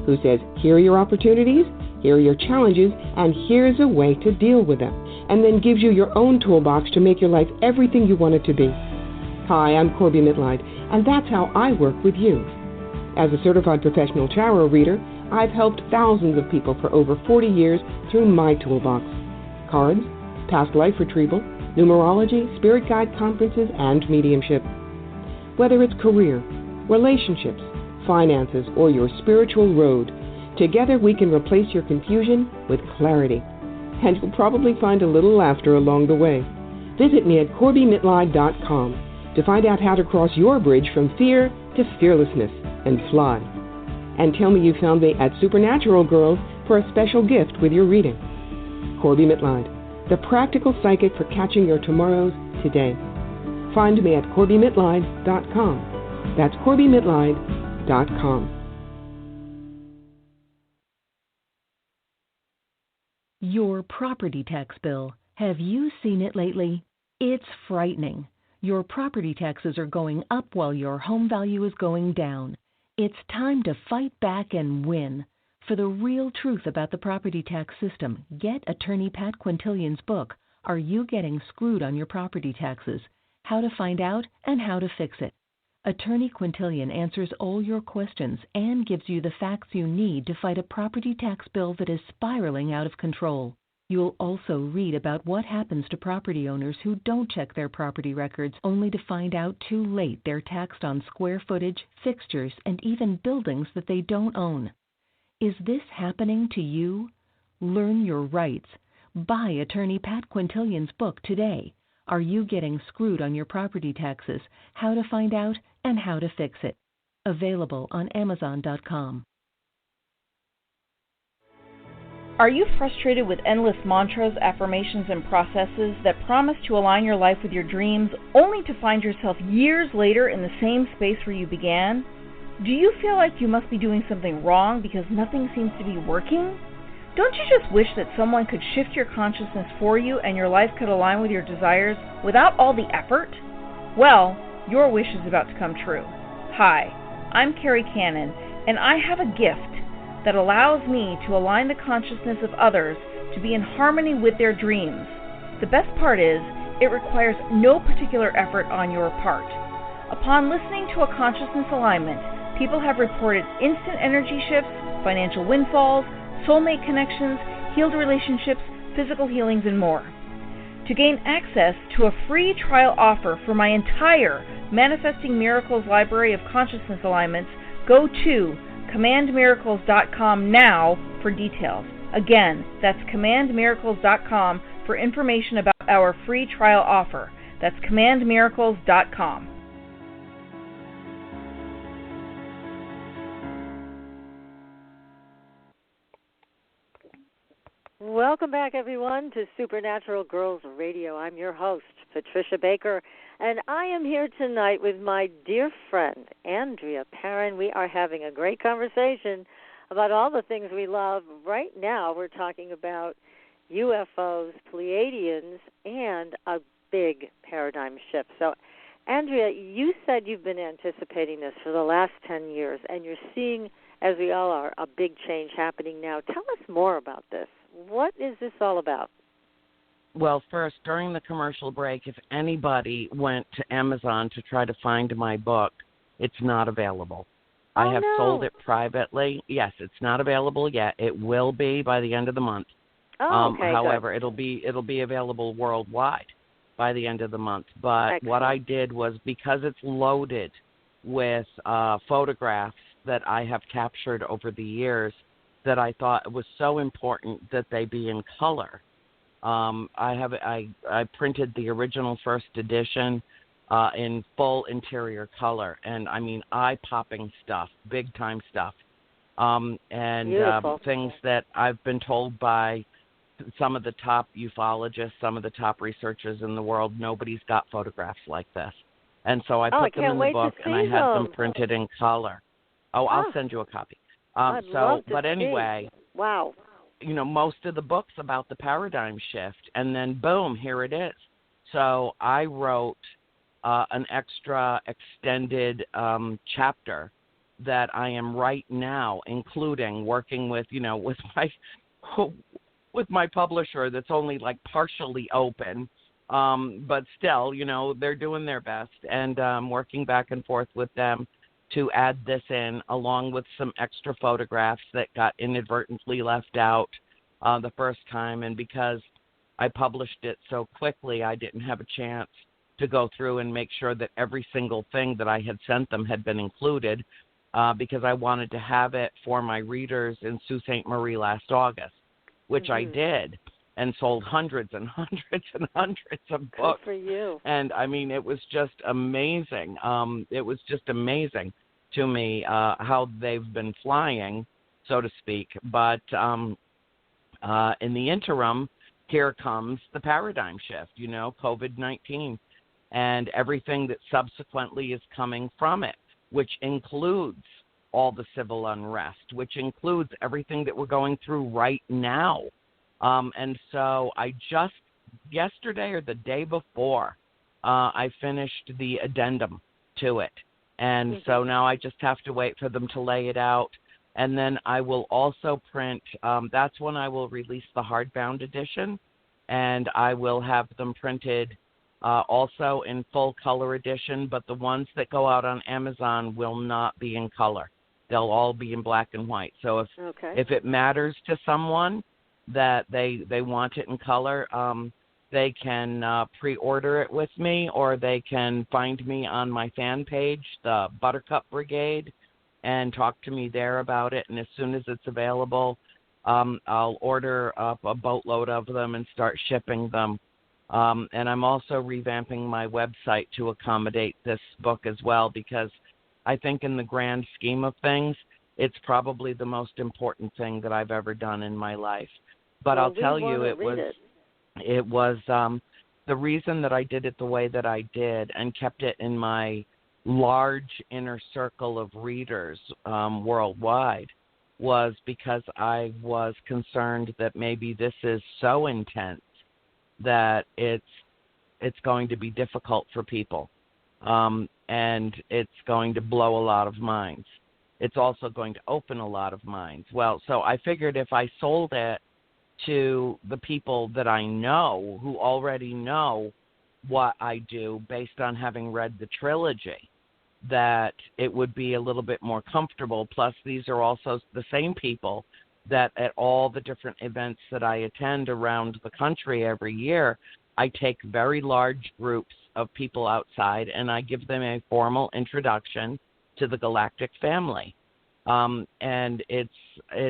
who says, here are your opportunities, here are your challenges, and here's a way to deal with them, and then gives you your own toolbox to make your life everything you want it to be. Hi, I'm Corby Mitleid, and that's how I work with you. As a certified professional tarot reader, I've helped thousands of people for over 40 years through my toolbox. Cards, past life retrieval, numerology, spirit guide conferences, and mediumship. Whether it's career, relationships, finances, or your spiritual road, together we can replace your confusion with clarity. And you'll probably find a little laughter along the way. Visit me at CorbyMitline.com to find out how to cross your bridge from fear to fearlessness and fly. And tell me you found me at Supernatural Girls for a special gift with your reading. Corby Mitline, the practical psychic for catching your tomorrows today. Find me at CorbyMitline.com. That's CorbyMitline.com. Your property tax bill. Have you seen it lately? It's frightening. Your property taxes are going up while your home value is going down. It's time to fight back and win. For the real truth about the property tax system, get attorney Pat Quintilian's book, Are You Getting Screwed on Your Property Taxes? How to Find Out and How to Fix It. Attorney Quintilian answers all your questions and gives you the facts you need to fight a property tax bill that is spiraling out of control. You'll also read about what happens to property owners who don't check their property records only to find out too late they're taxed on square footage, fixtures, and even buildings that they don't own. Is this happening to you? Learn your rights. Buy attorney Pat Quintilian's book today. Are You Getting Screwed on Your Property Taxes? How to Find Out and How to Fix It. Available on Amazon.com. Are you frustrated with endless mantras, affirmations, and processes that promise to align your life with your dreams, only to find yourself years later in the same space where you began? Do you feel like you must be doing something wrong because nothing seems to be working? Don't you just wish that someone could shift your consciousness for you and your life could align with your desires without all the effort? Well, your wish is about to come true. Hi, I'm Carrie Cannon, and I have a gift that allows me to align the consciousness of others to be in harmony with their dreams. The best part is, it requires no particular effort on your part. Upon listening to a consciousness alignment, people have reported instant energy shifts, financial windfalls, soulmate connections, healed relationships, physical healings, and more. To gain access to a free trial offer for my entire Manifesting Miracles library of consciousness alignments, go to commandmiracles.com now for details. Again, that's commandmiracles.com for information about our free trial offer. That's commandmiracles.com. Welcome back, everyone, to Supernatural Girls Radio. I'm your host, Patricia Baker, and I am here tonight with my dear friend, Andrea Perron. We are having a great conversation about all the things we love. Right now, we're talking about UFOs, Pleiadians, and a big paradigm shift. So, Andrea, you said you've been anticipating this for the last 10 years, and you're seeing, as we all are, a big change happening now. Tell us more about this. What is this all about? Well, first, during the commercial break, if anybody went to Amazon to try to find my book, it's not available. I have sold it privately. Yes, it's not available yet. It will be by the end of the month. Okay, however, good. it'll be available worldwide by the end of the month. But Excellent. What I did was, because it's loaded with photographs that I have captured over the years, that I thought it was so important that they be in color. I printed the original first edition in full interior color, and I mean eye-popping stuff, big-time stuff, and things that I've been told by some of the top ufologists, some of the top researchers in the world, nobody's got photographs like this. And so I put them in the book, and I had them printed in color. I'll send you a copy. But anyway, wow. You know, most of the book's about the paradigm shift, and then boom, here it is. So I wrote an extra extended chapter that I am right now including, working with, with my publisher that's only like partially open, but still, they're doing their best, and working back and forth with them to add this in, along with some extra photographs that got inadvertently left out the first time. And because I published it so quickly, I didn't have a chance to go through and make sure that every single thing that I had sent them had been included, because I wanted to have it for my readers in Sault Ste. Marie last August, which I did, and sold hundreds and hundreds and hundreds of books. Good for you. And, I mean, it was just amazing. It was just amazing to me how they've been flying, so to speak. But in the interim, here comes the paradigm shift, COVID-19, and everything that subsequently is coming from it, which includes all the civil unrest, which includes everything that we're going through right now. And so I just, yesterday or the day before, I finished the addendum to it. And so now I just have to wait for them to lay it out. And then I will also print, that's when I will release the hardbound edition, and I will have them printed also in full color edition, but the ones that go out on Amazon will not be in color. They'll all be in black and white. So if it matters to someone that they want it in color, they can pre-order it with me, or they can find me on my fan page, the Buttercup Brigade, and talk to me there about it. And as soon as it's available, I'll order up a boatload of them and start shipping them. And I'm also revamping my website to accommodate this book as well, because I think in the grand scheme of things, it's probably the most important thing that I've ever done in my life. But I'll tell you, it was the reason that I did it the way that I did and kept it in my large inner circle of readers worldwide was because I was concerned that maybe this is so intense that it's going to be difficult for people, and it's going to blow a lot of minds. It's also going to open a lot of minds. Well, so I figured if I sold it to the people that I know, who already know what I do based on having read the trilogy, that it would be a little bit more comfortable. Plus, these are also the same people that at all the different events that I attend around the country every year, I take very large groups of people outside and I give them a formal introduction to the galactic family. And it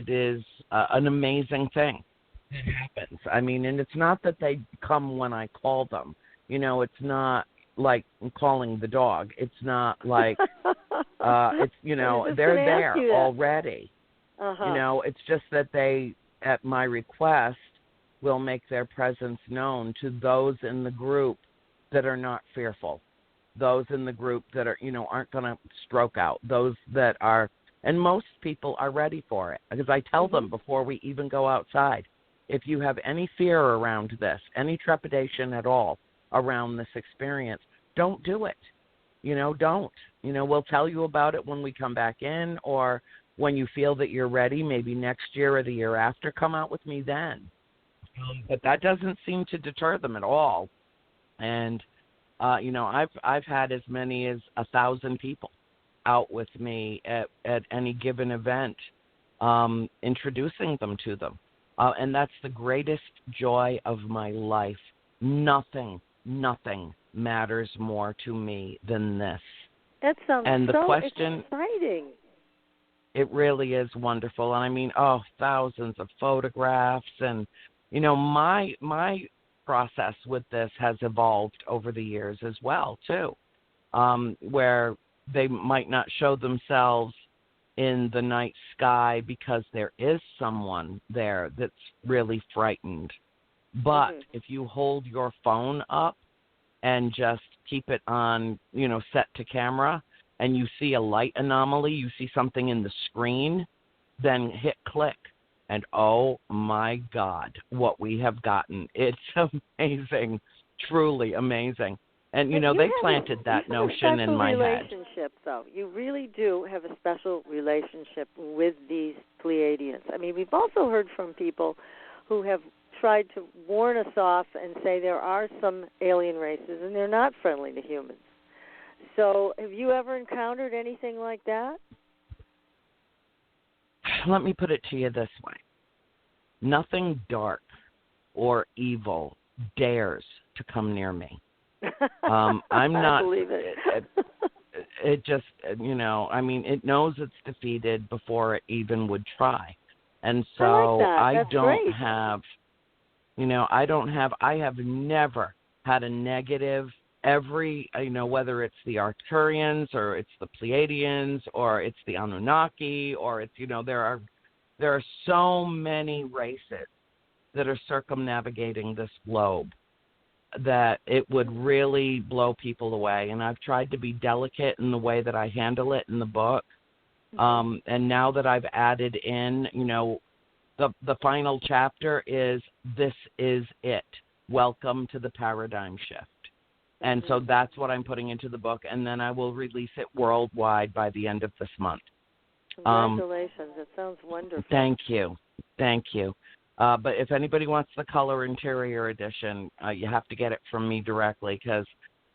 is an amazing thing that happens. I mean, and it's not that they come when I call them. It's not like calling the dog. It's not like, it's, they're there already. It's just that they, at my request, will make their presence known to those in the group that are not fearful, those in the group that are, aren't going to stroke out, those that are, and most people are ready for it, because I tell them before we even go outside, if you have any fear around this, any trepidation at all around this experience, don't do it. Don't. We'll tell you about it when we come back in, or when you feel that you're ready, maybe next year or the year after, come out with me then. But that doesn't seem to deter them at all. And, I've had as many as 1,000 people out with me at any given event, introducing them to them. And that's the greatest joy of my life. Nothing matters more to me than this. That sounds question, exciting. It really is wonderful. And I mean, thousands of photographs. And, my process with this has evolved over the years as well, too, where they might not show themselves in the night sky because there is someone there that's really frightened. But if you hold your phone up and just keep it on, set to camera, and you see a light anomaly, you see something in the screen, then hit click. And oh my God, what we have gotten. It's amazing, truly amazing. And, they planted that notion in my head. Relationship, though. You really do have a special relationship with these Pleiadians. I mean, we've also heard from people who have tried to warn us off and say there are some alien races and they're not friendly to humans. So have you ever encountered anything like that? Let me put it to you this way. Nothing dark or evil dares to come near me. I'm not. I believe it. It just, I mean, it knows it's defeated before it even would try. And so I like that. That's don't great. have, I have never had a negative. Every, whether it's the Arcturians or it's the Pleiadians or it's the Anunnaki or it's, there are so many races that are circumnavigating this globe that it would really blow people away. And I've tried to be delicate in the way that I handle it in the book. And now that I've added in, the final chapter is, this is it. Welcome to the paradigm shift. And so that's what I'm putting into the book, and then I will release it worldwide by the end of this month. Congratulations. It sounds wonderful. Thank you. But if anybody wants the color interior edition, you have to get it from me directly, because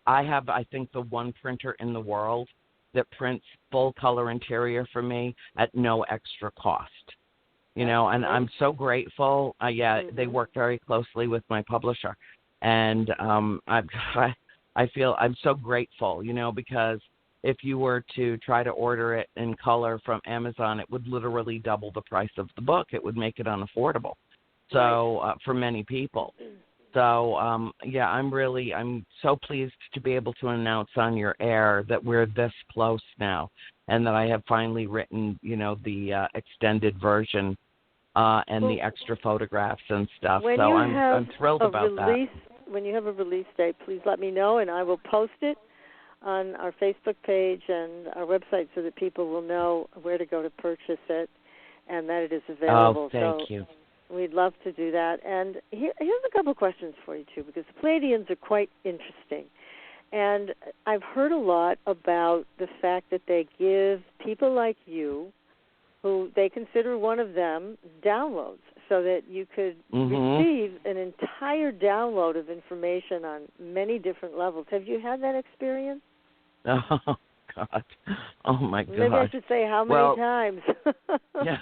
I have, I think, the one printer in the world that prints full color interior for me at no extra cost. And I'm so grateful. They work very closely with my publisher. And I feel I'm so grateful, because if you were to try to order it in color from Amazon, it would literally double the price of the book. It would make it unaffordable. So for many people. So, I'm so pleased to be able to announce on your air that we're this close now and that I have finally written, the extended version and the extra photographs and stuff. So I'm thrilled about that. When you have a release date, please let me know, and I will post it on our Facebook page and our website so that people will know where to go to purchase it and that it is available. Oh, thank you. We'd love to do that. And here's a couple of questions for you, too, because the Pleiadians are quite interesting. And I've heard a lot about the fact that they give people like you, who they consider one of them, downloads, so that you could receive an entire download of information on many different levels. Have you had that experience? Oh, God. Oh, my God. Maybe I should say how many times. Yeah.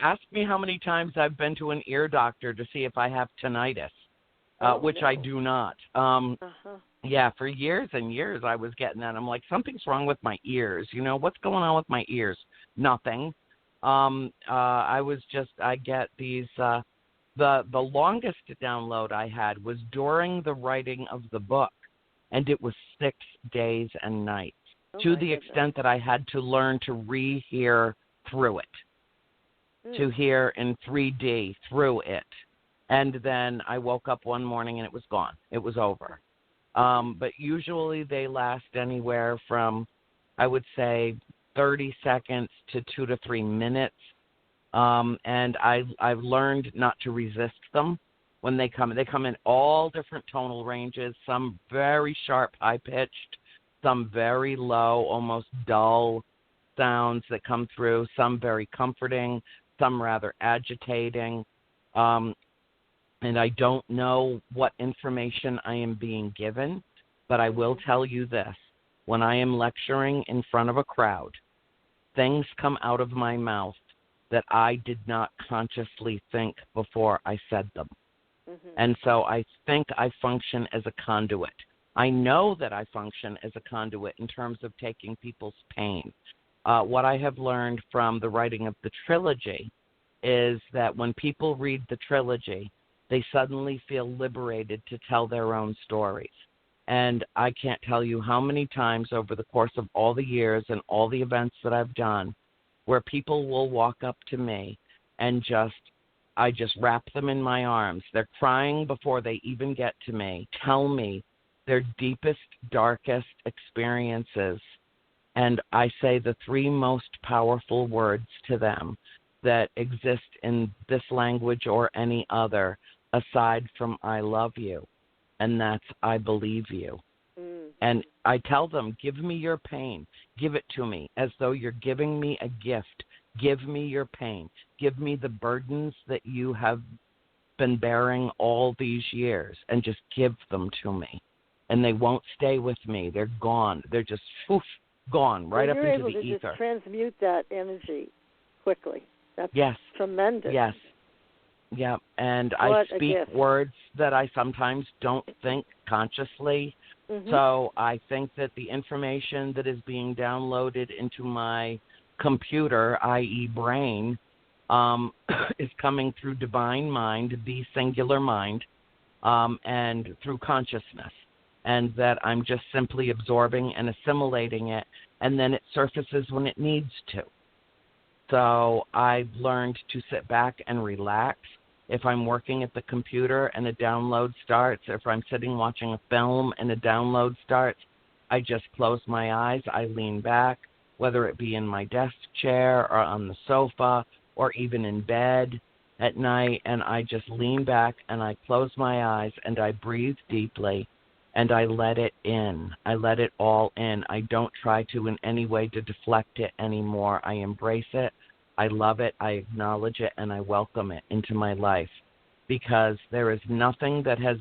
Ask me how many times I've been to an ear doctor to see if I have tinnitus, which I do not. Yeah, for years and years I was getting that. I'm like, something's wrong with my ears. What's going on with my ears? Nothing. I get these, the longest download I had was during the writing of the book, and it was 6 days and nights, to the extent that I had to learn to rehear through it, to hear in 3D through it. And then I woke up one morning and it was gone. It was over. But usually they last anywhere from, I would say, 30 seconds to 2 to 3 minutes. And I've learned not to resist them when they come. They come in all different tonal ranges, some very sharp, high-pitched, some very low, almost dull sounds that come through, some very comforting, some rather agitating. And I don't know what information I am being given, but I will tell you this. When I am lecturing in front of a crowd, things come out of my mouth that I did not consciously think before I said them. And so I think I function as a conduit. I know that I function as a conduit in terms of taking people's pain. What I have learned from the writing of the trilogy is that when people read the trilogy, they suddenly feel liberated to tell their own stories. And I can't tell you how many times over the course of all the years and all the events that I've done where people will walk up to me and I just wrap them in my arms. They're crying before they even get to me, tell me their deepest, darkest experiences. And I say the 3 most powerful words to them that exist in this language or any other aside from I love you. And that's I believe you. And I tell them, give me your pain. Give it to me as though you're giving me a gift. Give me your pain. Give me the burdens that you have been bearing all these years and just give them to me. and they won't stay with me. They're gone. They're just gone right up into the ether. You're able to just transmute that energy quickly. That's tremendous. Yes. Yeah, and I speak words that I sometimes don't think consciously. Mm-hmm. So I think that the information that is being downloaded into my computer, i.e. brain, is coming through divine mind, the singular mind, and through consciousness. And that I'm just simply absorbing and assimilating it, and then it surfaces when it needs to. So I've learned to sit back and relax. If I'm working at the computer and a download starts, if I'm sitting watching a film and a download starts, I just close my eyes, I lean back, whether it be in my desk chair or on the sofa or even in bed at night, and I just lean back and I close my eyes and I breathe deeply and I let it in. I let it all in. I don't try to in any way to deflect it anymore. I embrace it. I love it, I acknowledge it, and I welcome it into my life, because there is nothing that has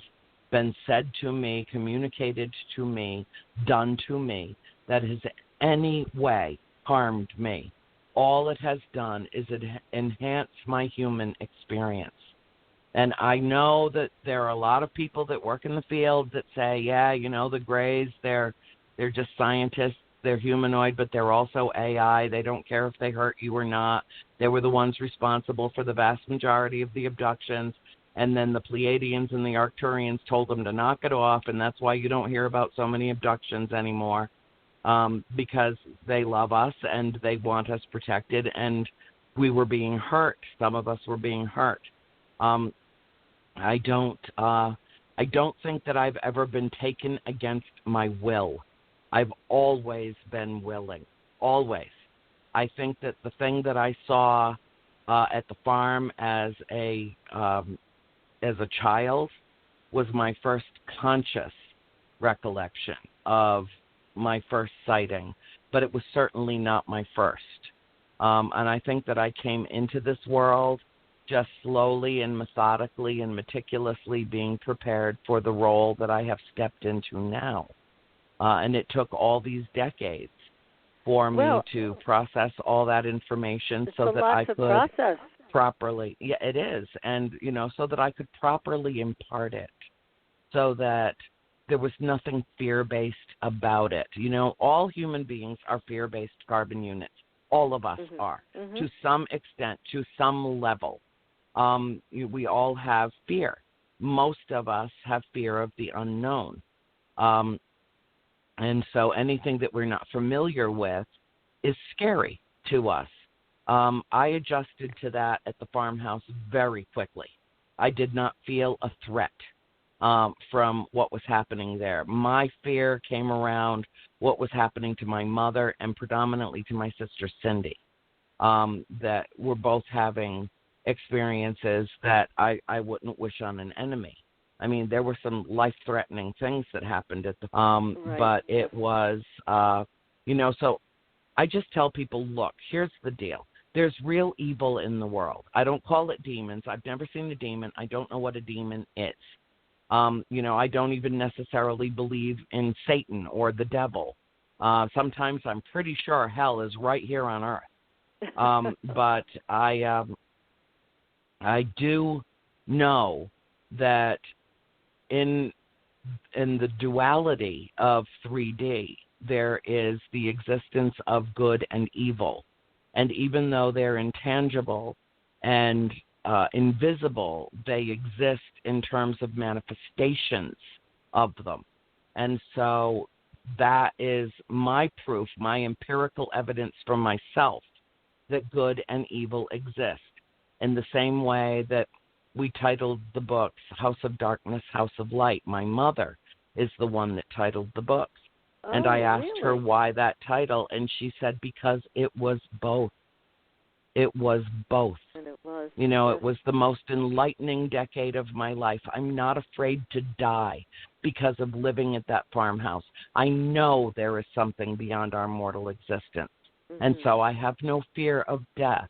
been said to me, communicated to me, done to me, that has any way harmed me. All it has done is enhance my human experience. And I know that there are a lot of people that work in the field that say, the Greys, they're just scientists. They're humanoid, but they're also AI. They don't care if they hurt you or not. They were the ones responsible for the vast majority of the abductions. And then the Pleiadians and the Arcturians told them to knock it off, and that's why you don't hear about so many abductions anymore, because they love us and they want us protected, and we were being hurt. Some of us were being hurt. I don't think that I've ever been taken against my will. I've always been willing, always. I think that the thing that I saw at the farm as a child was my first conscious recollection of my first sighting, but it was certainly not my first. And I think that I came into this world just slowly and methodically and meticulously being prepared for the role that I have stepped into now. And it took all these decades for me to process all that information so that I could properly. Yeah, it is. And, so that I could properly impart it, so that there was nothing fear-based about it. All human beings are fear-based carbon units. All of us are, to some extent, to some level. We all have fear. Most of us have fear of the unknown. And so anything that we're not familiar with is scary to us. I adjusted to that at the farmhouse very quickly. I did not feel a threat from what was happening there. My fear came around what was happening to my mother and predominantly to my sister Cindy, that were both having experiences that I wouldn't wish on an enemy. I mean, there were some life-threatening things that happened at the but it was, so I just tell people, look, here's the deal. There's real evil in the world. I don't call it demons. I've never seen a demon. I don't know what a demon is. I don't even necessarily believe in Satan or the devil. Sometimes I'm pretty sure hell is right here on earth. But I do know that in the duality of 3D, there is the existence of good and evil. And even though they're intangible and invisible, they exist in terms of manifestations of them. And so that is my proof, my empirical evidence for myself that good and evil exist. In the same way that we titled the books House of Darkness, House of Light. My mother is the one that titled the books. And I asked her why that title, and she said because it was both. It was both. And it was. It was the most enlightening decade of my life. I'm not afraid to die because of living at that farmhouse. I know there is something beyond our mortal existence. And so I have no fear of death.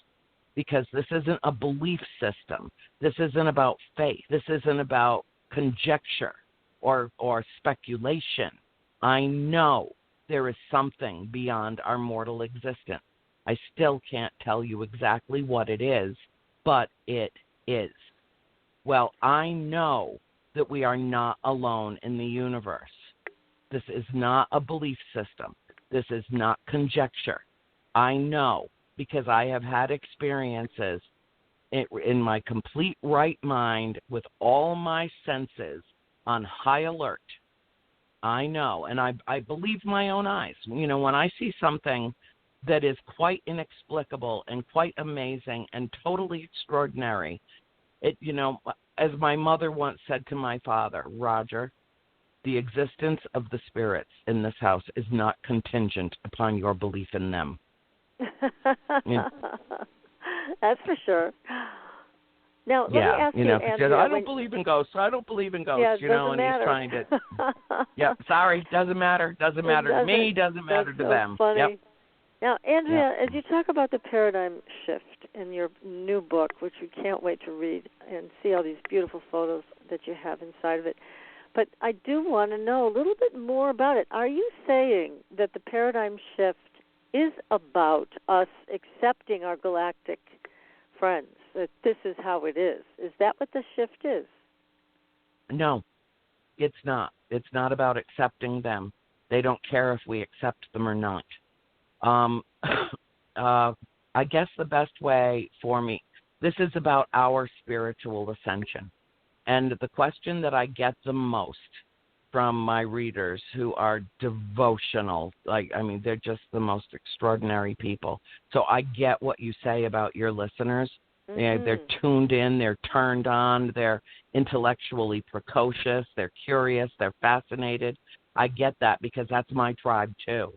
Because this isn't a belief system. This isn't about faith. This isn't about conjecture. or speculation. I know there is something beyond our mortal existence. I still can't tell you exactly what it is, but it is. Well, I know that we are not alone in the universe. This is not a belief system. This is not conjecture. I know because I have had experiences in my complete right mind with all my senses on high alert. I know, and I believe my own eyes. You know, when I see something that is quite inexplicable and quite amazing and totally extraordinary, it, you know, as my mother once said to my father, Roger, the existence of the spirits in this house is not contingent upon your belief in them. That's for sure. Now, let me ask you, Andrea, I don't believe in ghosts. I don't believe in ghosts, yeah, you know, and matter. he's trying to. Yeah, sorry, doesn't matter. Doesn't matter to me. Doesn't matter to them. Funny. Yep. Now, Andrea, as you talk about the paradigm shift in your new book, which we can't wait to read and see all these beautiful photos that you have inside of it, but I do want to know a little bit more about it. Are you saying that the paradigm shift is about us accepting our galactic friends, that this is how it is? Is that what the shift is? No, it's not. It's not about accepting them. They don't care if we accept them or not. I guess the best way for me, this is about our spiritual ascension. And the question that I get the most from my readers who are devotional, they're just the most extraordinary people. So I get what you say about your listeners. Mm-hmm. They're tuned in, they're turned on, they're intellectually precocious, they're curious, they're fascinated. I get that because that's my tribe too.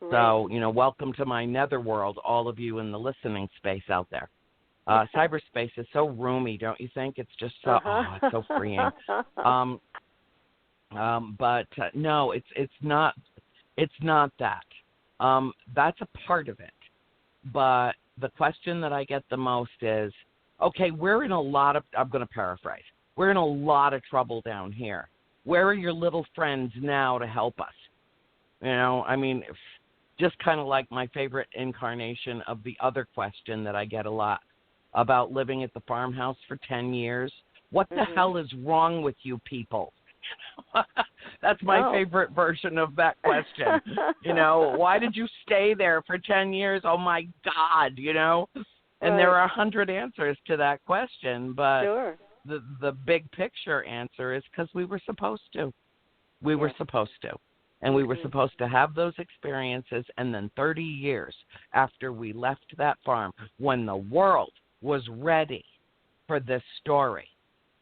Right. So, you know, welcome to my netherworld, all of you in the listening space out there. Cyberspace is so roomy, don't you think? It's just so, it's so freeing. But no, it's not that. That's a part of it. But the question that I get the most is, okay, we're in a lot of, I'm going to paraphrase, we're in a lot of trouble down here. Where are your little friends now to help us? You know, I mean, just kind of like my favorite incarnation of the other question that I get a lot about living at the farmhouse for 10 years. What the hell is wrong with you people? That's my favorite version of that question. You know, why did you stay there for 10 years? Oh, my God, you know. And there are 100 answers to that question. But the big picture answer is because we were supposed to. We were supposed to. And we were supposed to have those experiences. And then 30 years after we left that farm, when the world was ready for this story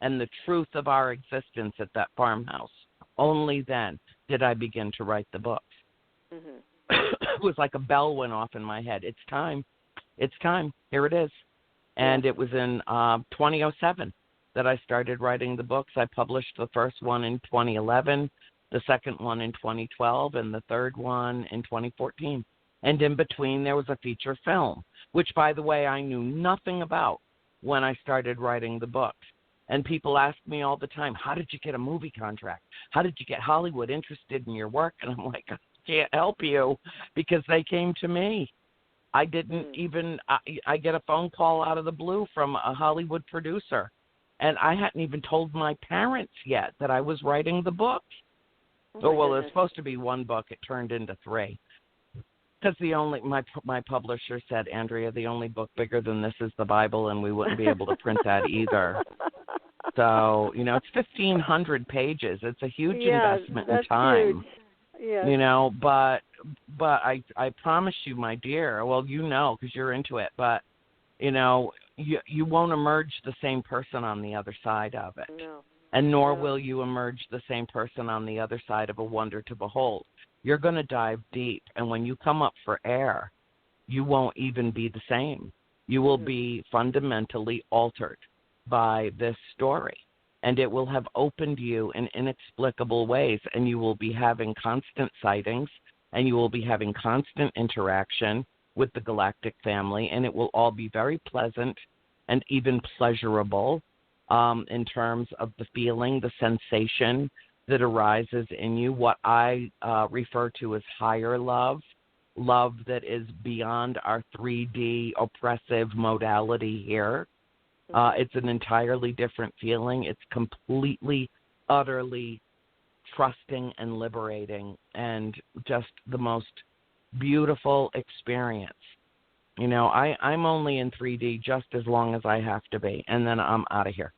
and the truth of our existence at that farmhouse, only then did I begin to write the books. Mm-hmm. It was like a bell went off in my head. It's time. It's time. Here it is. And it was in 2007 that I started writing the books. I published the first one in 2011, the second one in 2012, and the third one in 2014. And in between, there was a feature film, which, by the way, I knew nothing about when I started writing the books. And people ask me all the time, how did you get a movie contract? How did you get Hollywood interested in your work? And I'm like, I can't help you because they came to me. I didn't even, I get a phone call out of the blue from a Hollywood producer. And I hadn't even told my parents yet that I was writing the book. Well, it was supposed to be one book. It turned into 3. Because my publisher said, Andrea, the only book bigger than this is the Bible, and we wouldn't be able to print that either. So, you know, it's 1,500 pages. It's a huge investment in time. Yeah. You know, but I promise you, my dear, well, you know, because you're into it, but, you know, you won't emerge the same person on the other side of it. No. And nor will you emerge the same person on the other side of a wonder to behold. You're going to dive deep, and when you come up for air, you won't even be the same. You will be fundamentally altered by this story, and it will have opened you in inexplicable ways, and you will be having constant sightings, and you will be having constant interaction with the galactic family, and it will all be very pleasant and even pleasurable in terms of the feeling, the sensation, that arises in you, what I refer to as higher love that is beyond our 3D oppressive modality here. It's an entirely different feeling. It's completely, utterly trusting and liberating, and just the most beautiful experience. You know, I'm only in 3D just as long as I have to be, and then I'm out of here.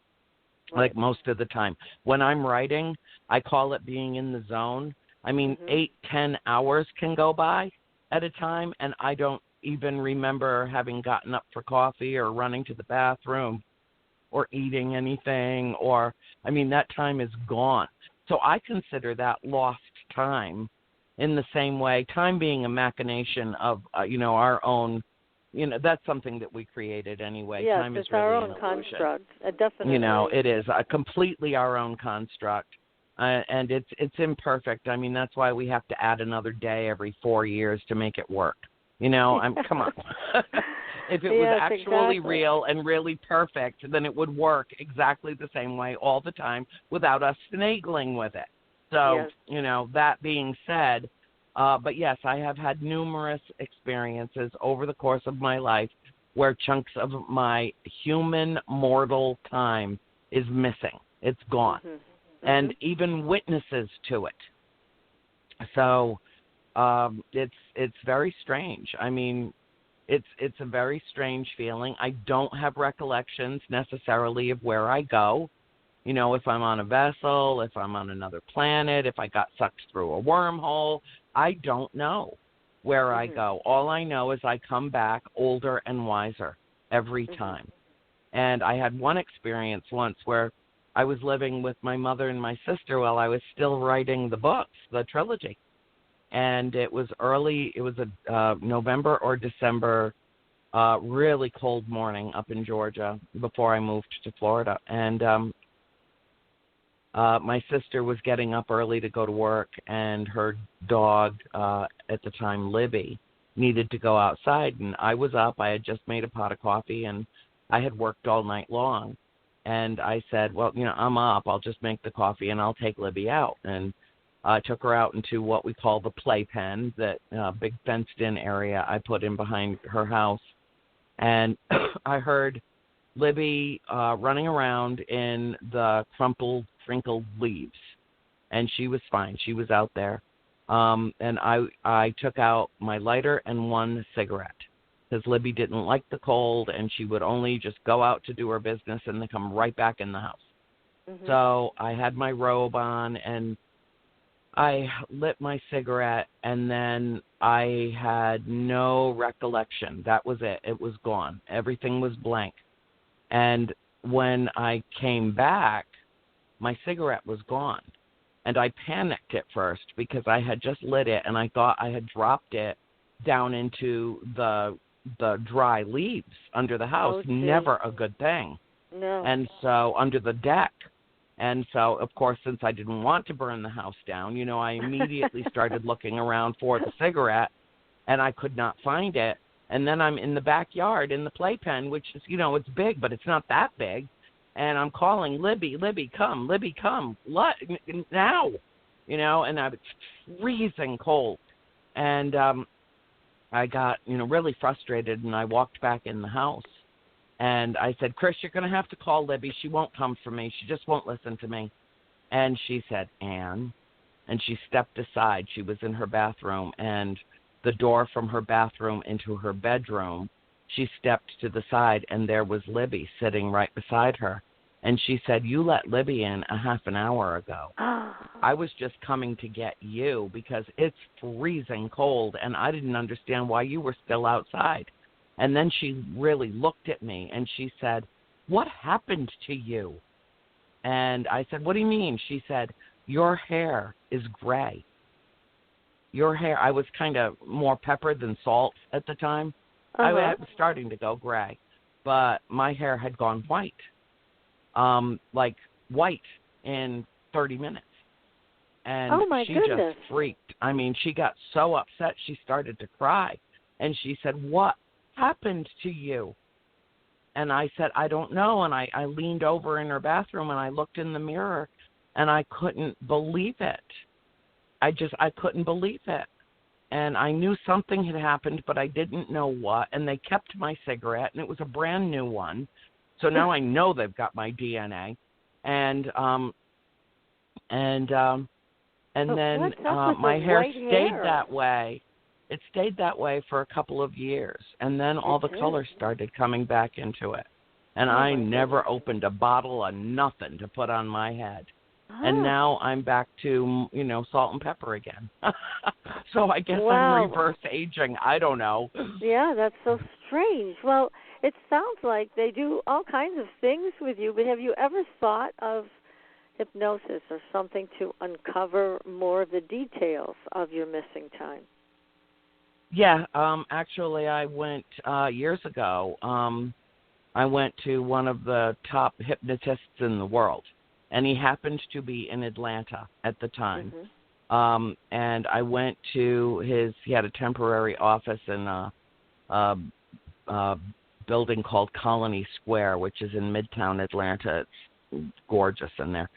Like most of the time. When I'm writing, I call it being in the zone. I mean, 8-10 hours can go by at a time, and I don't even remember having gotten up for coffee or running to the bathroom or eating anything, or, I mean, that time is gone. So I consider that lost time in the same way, time being a machination of, our own, that's something that we created anyway. Yes, time it's is really our own an illusion. construct. Definitely. It is completely our own construct, and it's imperfect. I mean, that's why we have to add another day every 4 years to make it work. Come on. If it was actually real and really perfect, then it would work exactly the same way all the time without us finagling with it. So, that being said, but yes, I have had numerous experiences over the course of my life where chunks of my human mortal time is missing. It's gone. And even witnesses to it. So it's very strange. I mean, it's a very strange feeling. I don't have recollections necessarily of where I go. If I'm on a vessel, if I'm on another planet, if I got sucked through a wormhole, I don't know where I go. All I know is I come back older and wiser every time. And I had one experience once where I was living with my mother and my sister while I was still writing the books, the trilogy. And it was a November or December, really cold morning up in Georgia before I moved to Florida. And my sister was getting up early to go to work, and her dog, at the time, Libby, needed to go outside. And I was up. I had just made a pot of coffee, and I had worked all night long. And I said, well, I'm up. I'll just make the coffee, and I'll take Libby out. And I took her out into what we call the playpen, that big fenced-in area I put in behind her house. And I heard Libby running around in the crumpled, crinkled leaves, and she was fine. She was out there. And I took out my lighter and one cigarette, because Libby didn't like the cold, and she would only just go out to do her business and then come right back in the house. So I had my robe on, and I lit my cigarette, and then I had no recollection. That was it. It was gone. Everything was blank. And when I came back, my cigarette was gone. And I panicked at first because I had just lit it, and I thought I had dropped it down into the dry leaves under the house. Never a good thing. No. And so under the deck. And so, of course, since I didn't want to burn the house down, I immediately started looking around for the cigarette, and I could not find it. And then I'm in the backyard in the playpen, which is, it's big, but it's not that big. And I'm calling, Libby, come, Libby, come, now, and I was freezing cold. And I got, really frustrated, and I walked back in the house. And I said, Chris, you're going to have to call Libby. She won't come for me. She just won't listen to me. And she said, Anne. And she stepped aside. She was in her bathroom, and the door from her bathroom into her bedroom, she stepped to the side, and there was Libby sitting right beside her. And she said, you let Libby in a half an hour ago. I was just coming to get you because it's freezing cold, and I didn't understand why you were still outside. And then she really looked at me, and she said, what happened to you? And I said, what do you mean? She said, your hair is gray. Your hair, I was kind of more pepper than salt at the time. I was starting to go gray, but my hair had gone white, like white in 30 minutes. And she just freaked. I mean, she got so upset she started to cry. And she said, what happened to you? And I said, I don't know. And I leaned over in her bathroom, and I looked in the mirror, and I couldn't believe it. I couldn't believe it. And I knew something had happened, but I didn't know what. And they kept my cigarette, and it was a brand new one. So now I know they've got my DNA. And then my hair stayed that way. It stayed that way for a couple of years, and then all the color started coming back into it. And I never opened a bottle of nothing to put on my head. And now I'm back to, salt and pepper again. So I guess I'm reverse aging. I don't know. Yeah, that's so strange. Well, it sounds like they do all kinds of things with you, but have you ever thought of hypnosis or something to uncover more of the details of your missing time? Yeah, actually I went years ago. I went to one of the top hypnotists in the world, and he happened to be in Atlanta at the time. And I went to he had a temporary office in a building called Callin Square, which is in Midtown Atlanta. It's gorgeous in there.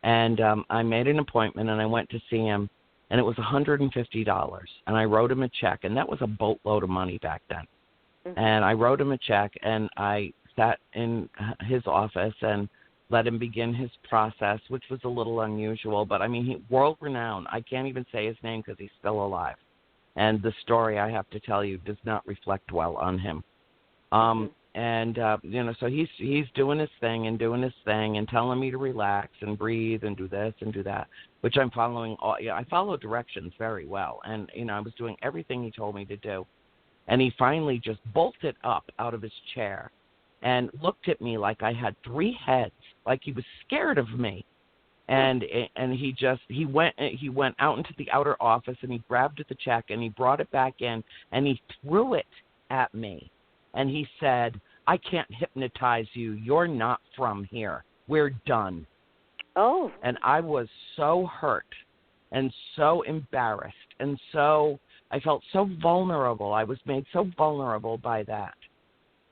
And I made an appointment, and I went to see him, and it was $150. And I wrote him a check, and that was a boatload of money back then. And I wrote him a check, and I sat in his office and let him begin his process, which was a little unusual. But, I mean, he world-renowned. I can't even say his name because he's still alive. And the story, I have to tell you, does not reflect well on him. So he's doing his thing and telling me to relax and breathe and do this and do that, which I'm following. I follow directions very well. And, I was doing everything he told me to do. And he finally just bolted up out of his chair and looked at me like I had three heads, like he was scared of me. And he went out into the outer office, and he grabbed the check and he brought it back in and he threw it at me. And he said, "I can't hypnotize you. You're not from here. We're done." Oh. And I was so hurt and so embarrassed, and I felt so vulnerable. I was made so vulnerable by that.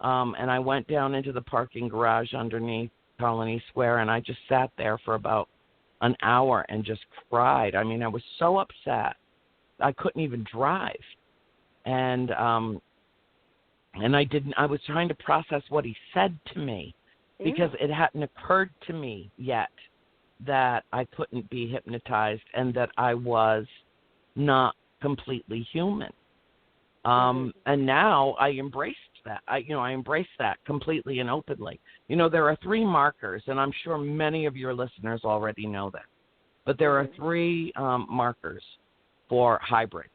And I went down into the parking garage underneath Colony Square, and I just sat there for about an hour and just cried. I mean, I was so upset. I couldn't even drive. And I was trying to process what he said to me, because it hadn't occurred to me yet that I couldn't be hypnotized and that I was not completely human. And now I embraced that. I embrace that completely and openly. There are three markers, and I'm sure many of your listeners already know that. But there are three markers for hybrids.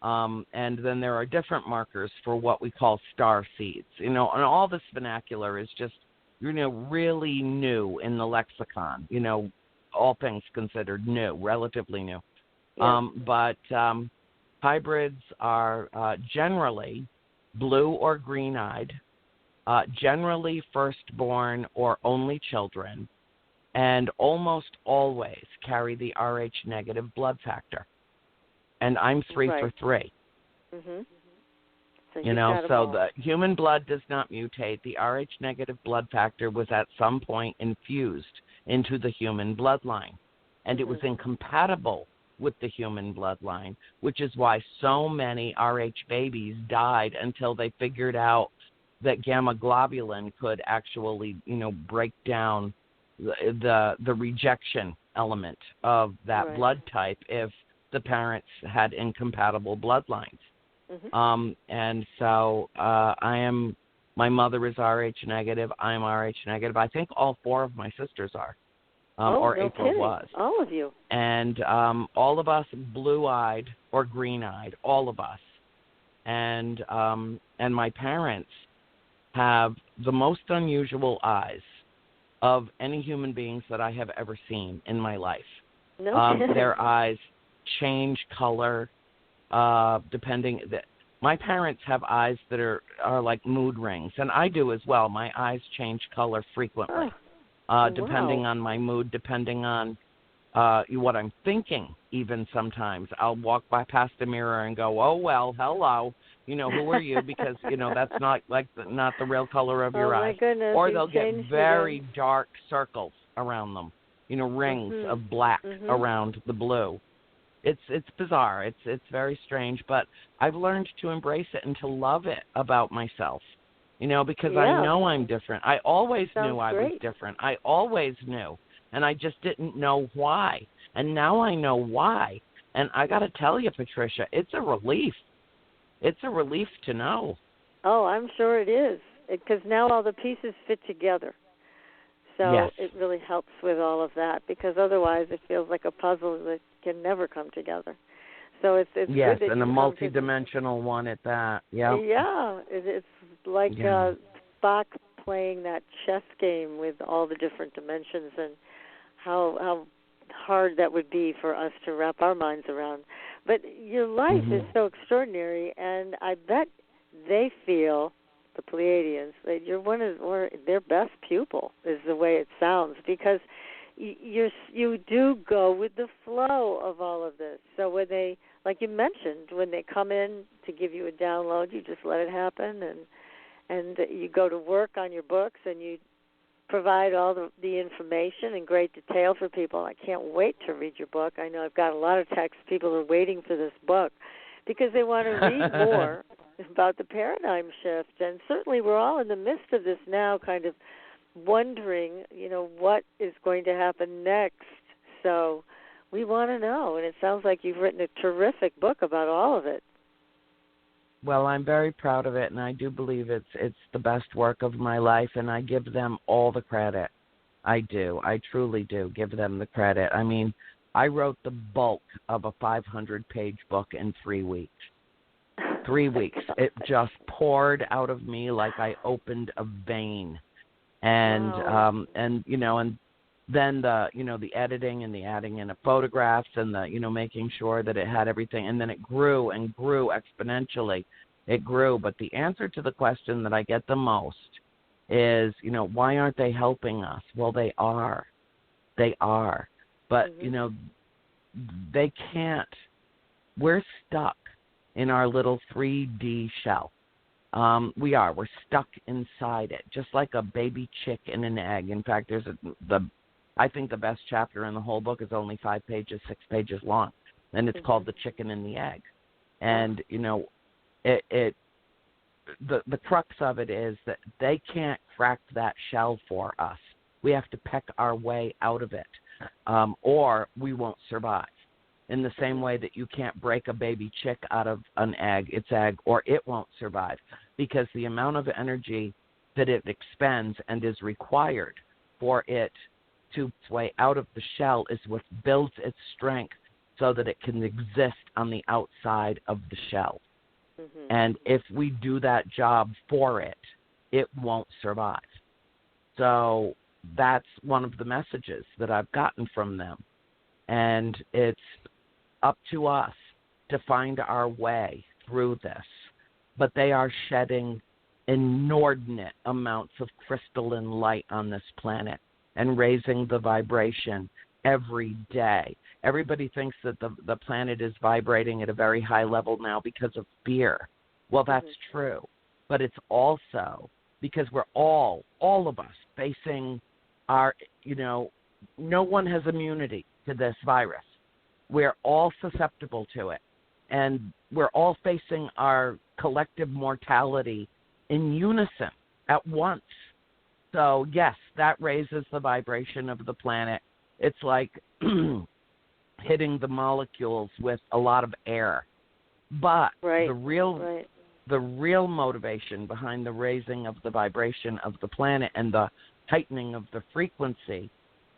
And then there are different markers for what we call star seeds. And all this vernacular is just, really new in the lexicon. All things considered new, relatively new. But hybrids are generally blue or green-eyed, generally firstborn or only children, and almost always carry the Rh negative blood factor. And I'm 3 for 3. So the human blood does not mutate. The Rh negative blood factor was at some point infused into the human bloodline, and it was incompatible with the human bloodline, which is why so many Rh babies died until they figured out that gamma globulin could actually, break down the rejection element of that blood type if the parents had incompatible bloodlines. And so my mother is Rh negative. I'm Rh negative. I think all 4 of my sisters are. April was. All of you. And all of us blue-eyed or green-eyed, all of us. And my parents have the most unusual eyes of any human beings that I have ever seen in my life. No kidding. Their eyes change color depending. My parents have eyes that are like mood rings, and I do as well. My eyes change color frequently. Depending on my mood, depending on what I'm thinking, even sometimes. I'll walk past the mirror and go, "Oh, well, hello, who are you?" Because, that's not not the real color of your eyes. Goodness, or they'll get very dark circles around them, rings of black around the blue. It's bizarre. It's very strange, but I've learned to embrace it and to love it about myself. Because I know I'm different. I always knew I was different. I always knew, and I just didn't know why. And now I know why. And I got to tell you, Patricia, it's a relief. It's a relief to know. Oh, I'm sure it is, because now all the pieces fit together. So it really helps with all of that, because otherwise it feels like a puzzle that can never come together. So it's good that and a multi-dimensional one at that. Yeah. Yeah, it's like Spock playing that chess game with all the different dimensions, and how hard that would be for us to wrap our minds around. But your life is so extraordinary, and I bet they feel, the Pleiadians, that you're one of their best pupil, is the way it sounds, because you do go with the flow of all of this. So when they, like you mentioned, when they come in to give you a download, you just let it happen, and you go to work on your books, and you provide all the information in great detail for people. I can't wait to read your book. I know I've got a lot of texts. People are waiting for this book because they want to read more about the paradigm shift. And certainly we're all in the midst of this now, kind of wondering, what is going to happen next. So we want to know, and it sounds like you've written a terrific book about all of it. Well, I'm very proud of it, and I do believe it's the best work of my life, and I give them all the credit. I do. I truly do give them the credit. I mean, I wrote the bulk of a 500-page book in 3 weeks. 3 weeks. It just poured out of me like I opened a vein. And wow. And then the editing and the adding in of photographs and the making sure that it had everything, and then it grew and grew exponentially. It grew, but the answer to the question that I get the most is, why aren't they helping us? Well, they are. But they can't. We're stuck in our little 3D shell. We're stuck inside it, just like a baby chick in an egg. In fact, I think the best chapter in the whole book is only 5 pages, 6 pages long, and it's called The Chicken and the Egg. And the crux of it is that they can't crack that shell for us. We have to peck our way out of it, or we won't survive. In the same way that you can't break a baby chick out of its egg, or it won't survive, because the amount of energy that it expends and is required for it to its way out of the shell is what builds its strength so that it can exist on the outside of the shell. And if we do that job for it, it won't survive. So that's one of the messages that I've gotten from them. And it's up to us to find our way through this. But they are shedding inordinate amounts of crystalline light on this planet and raising the vibration every day. Everybody thinks that the planet is vibrating at a very high level now because of fear. Well, that's true. But it's also because we're all of us, facing our, no one has immunity to this virus. We're all susceptible to it. And we're all facing our collective mortality in unison at once. So, yes, that raises the vibration of the planet. It's like hitting the molecules with a lot of air. But the real motivation behind the raising of the vibration of the planet and the heightening of the frequency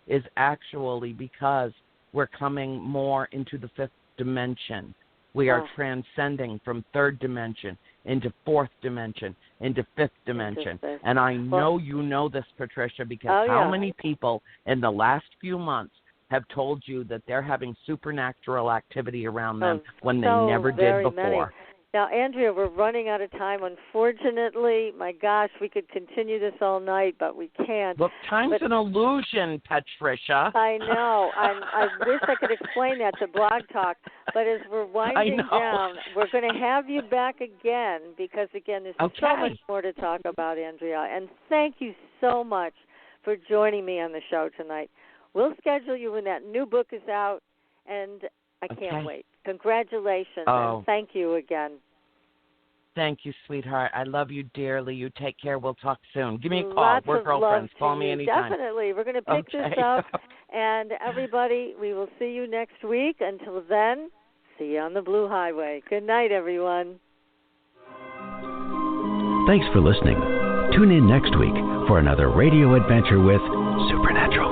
is actually because we're coming more into the 5th dimension. We are transcending from 3rd dimension into 4th dimension, into 5th dimension. And I know you know this, Patricia, because how many people in the last few months have told you that they're having supernatural activity around them when they never did before? Many. Now, Andrea, we're running out of time, unfortunately. My gosh, we could continue this all night, but we can't. Look, time's an illusion, Patricia. I know. I wish I could explain that to Blog Talk. But as we're winding down, we're going to have you back again because, again, there's so much more to talk about, Andrea. And thank you so much for joining me on the show tonight. We'll schedule you when that new book is out, and I can't wait. Congratulations, and thank you again. Thank you, sweetheart. I love you dearly. You take care. We'll talk soon. Give me a call. Lots We're of girlfriends. love Call to me you. anytime. Definitely. We're going to pick this up. And everybody, we will see you next week. Until then, see you on the Blue Highway. Good night, everyone. Thanks for listening. Tune in next week for another radio adventure with Supernatural.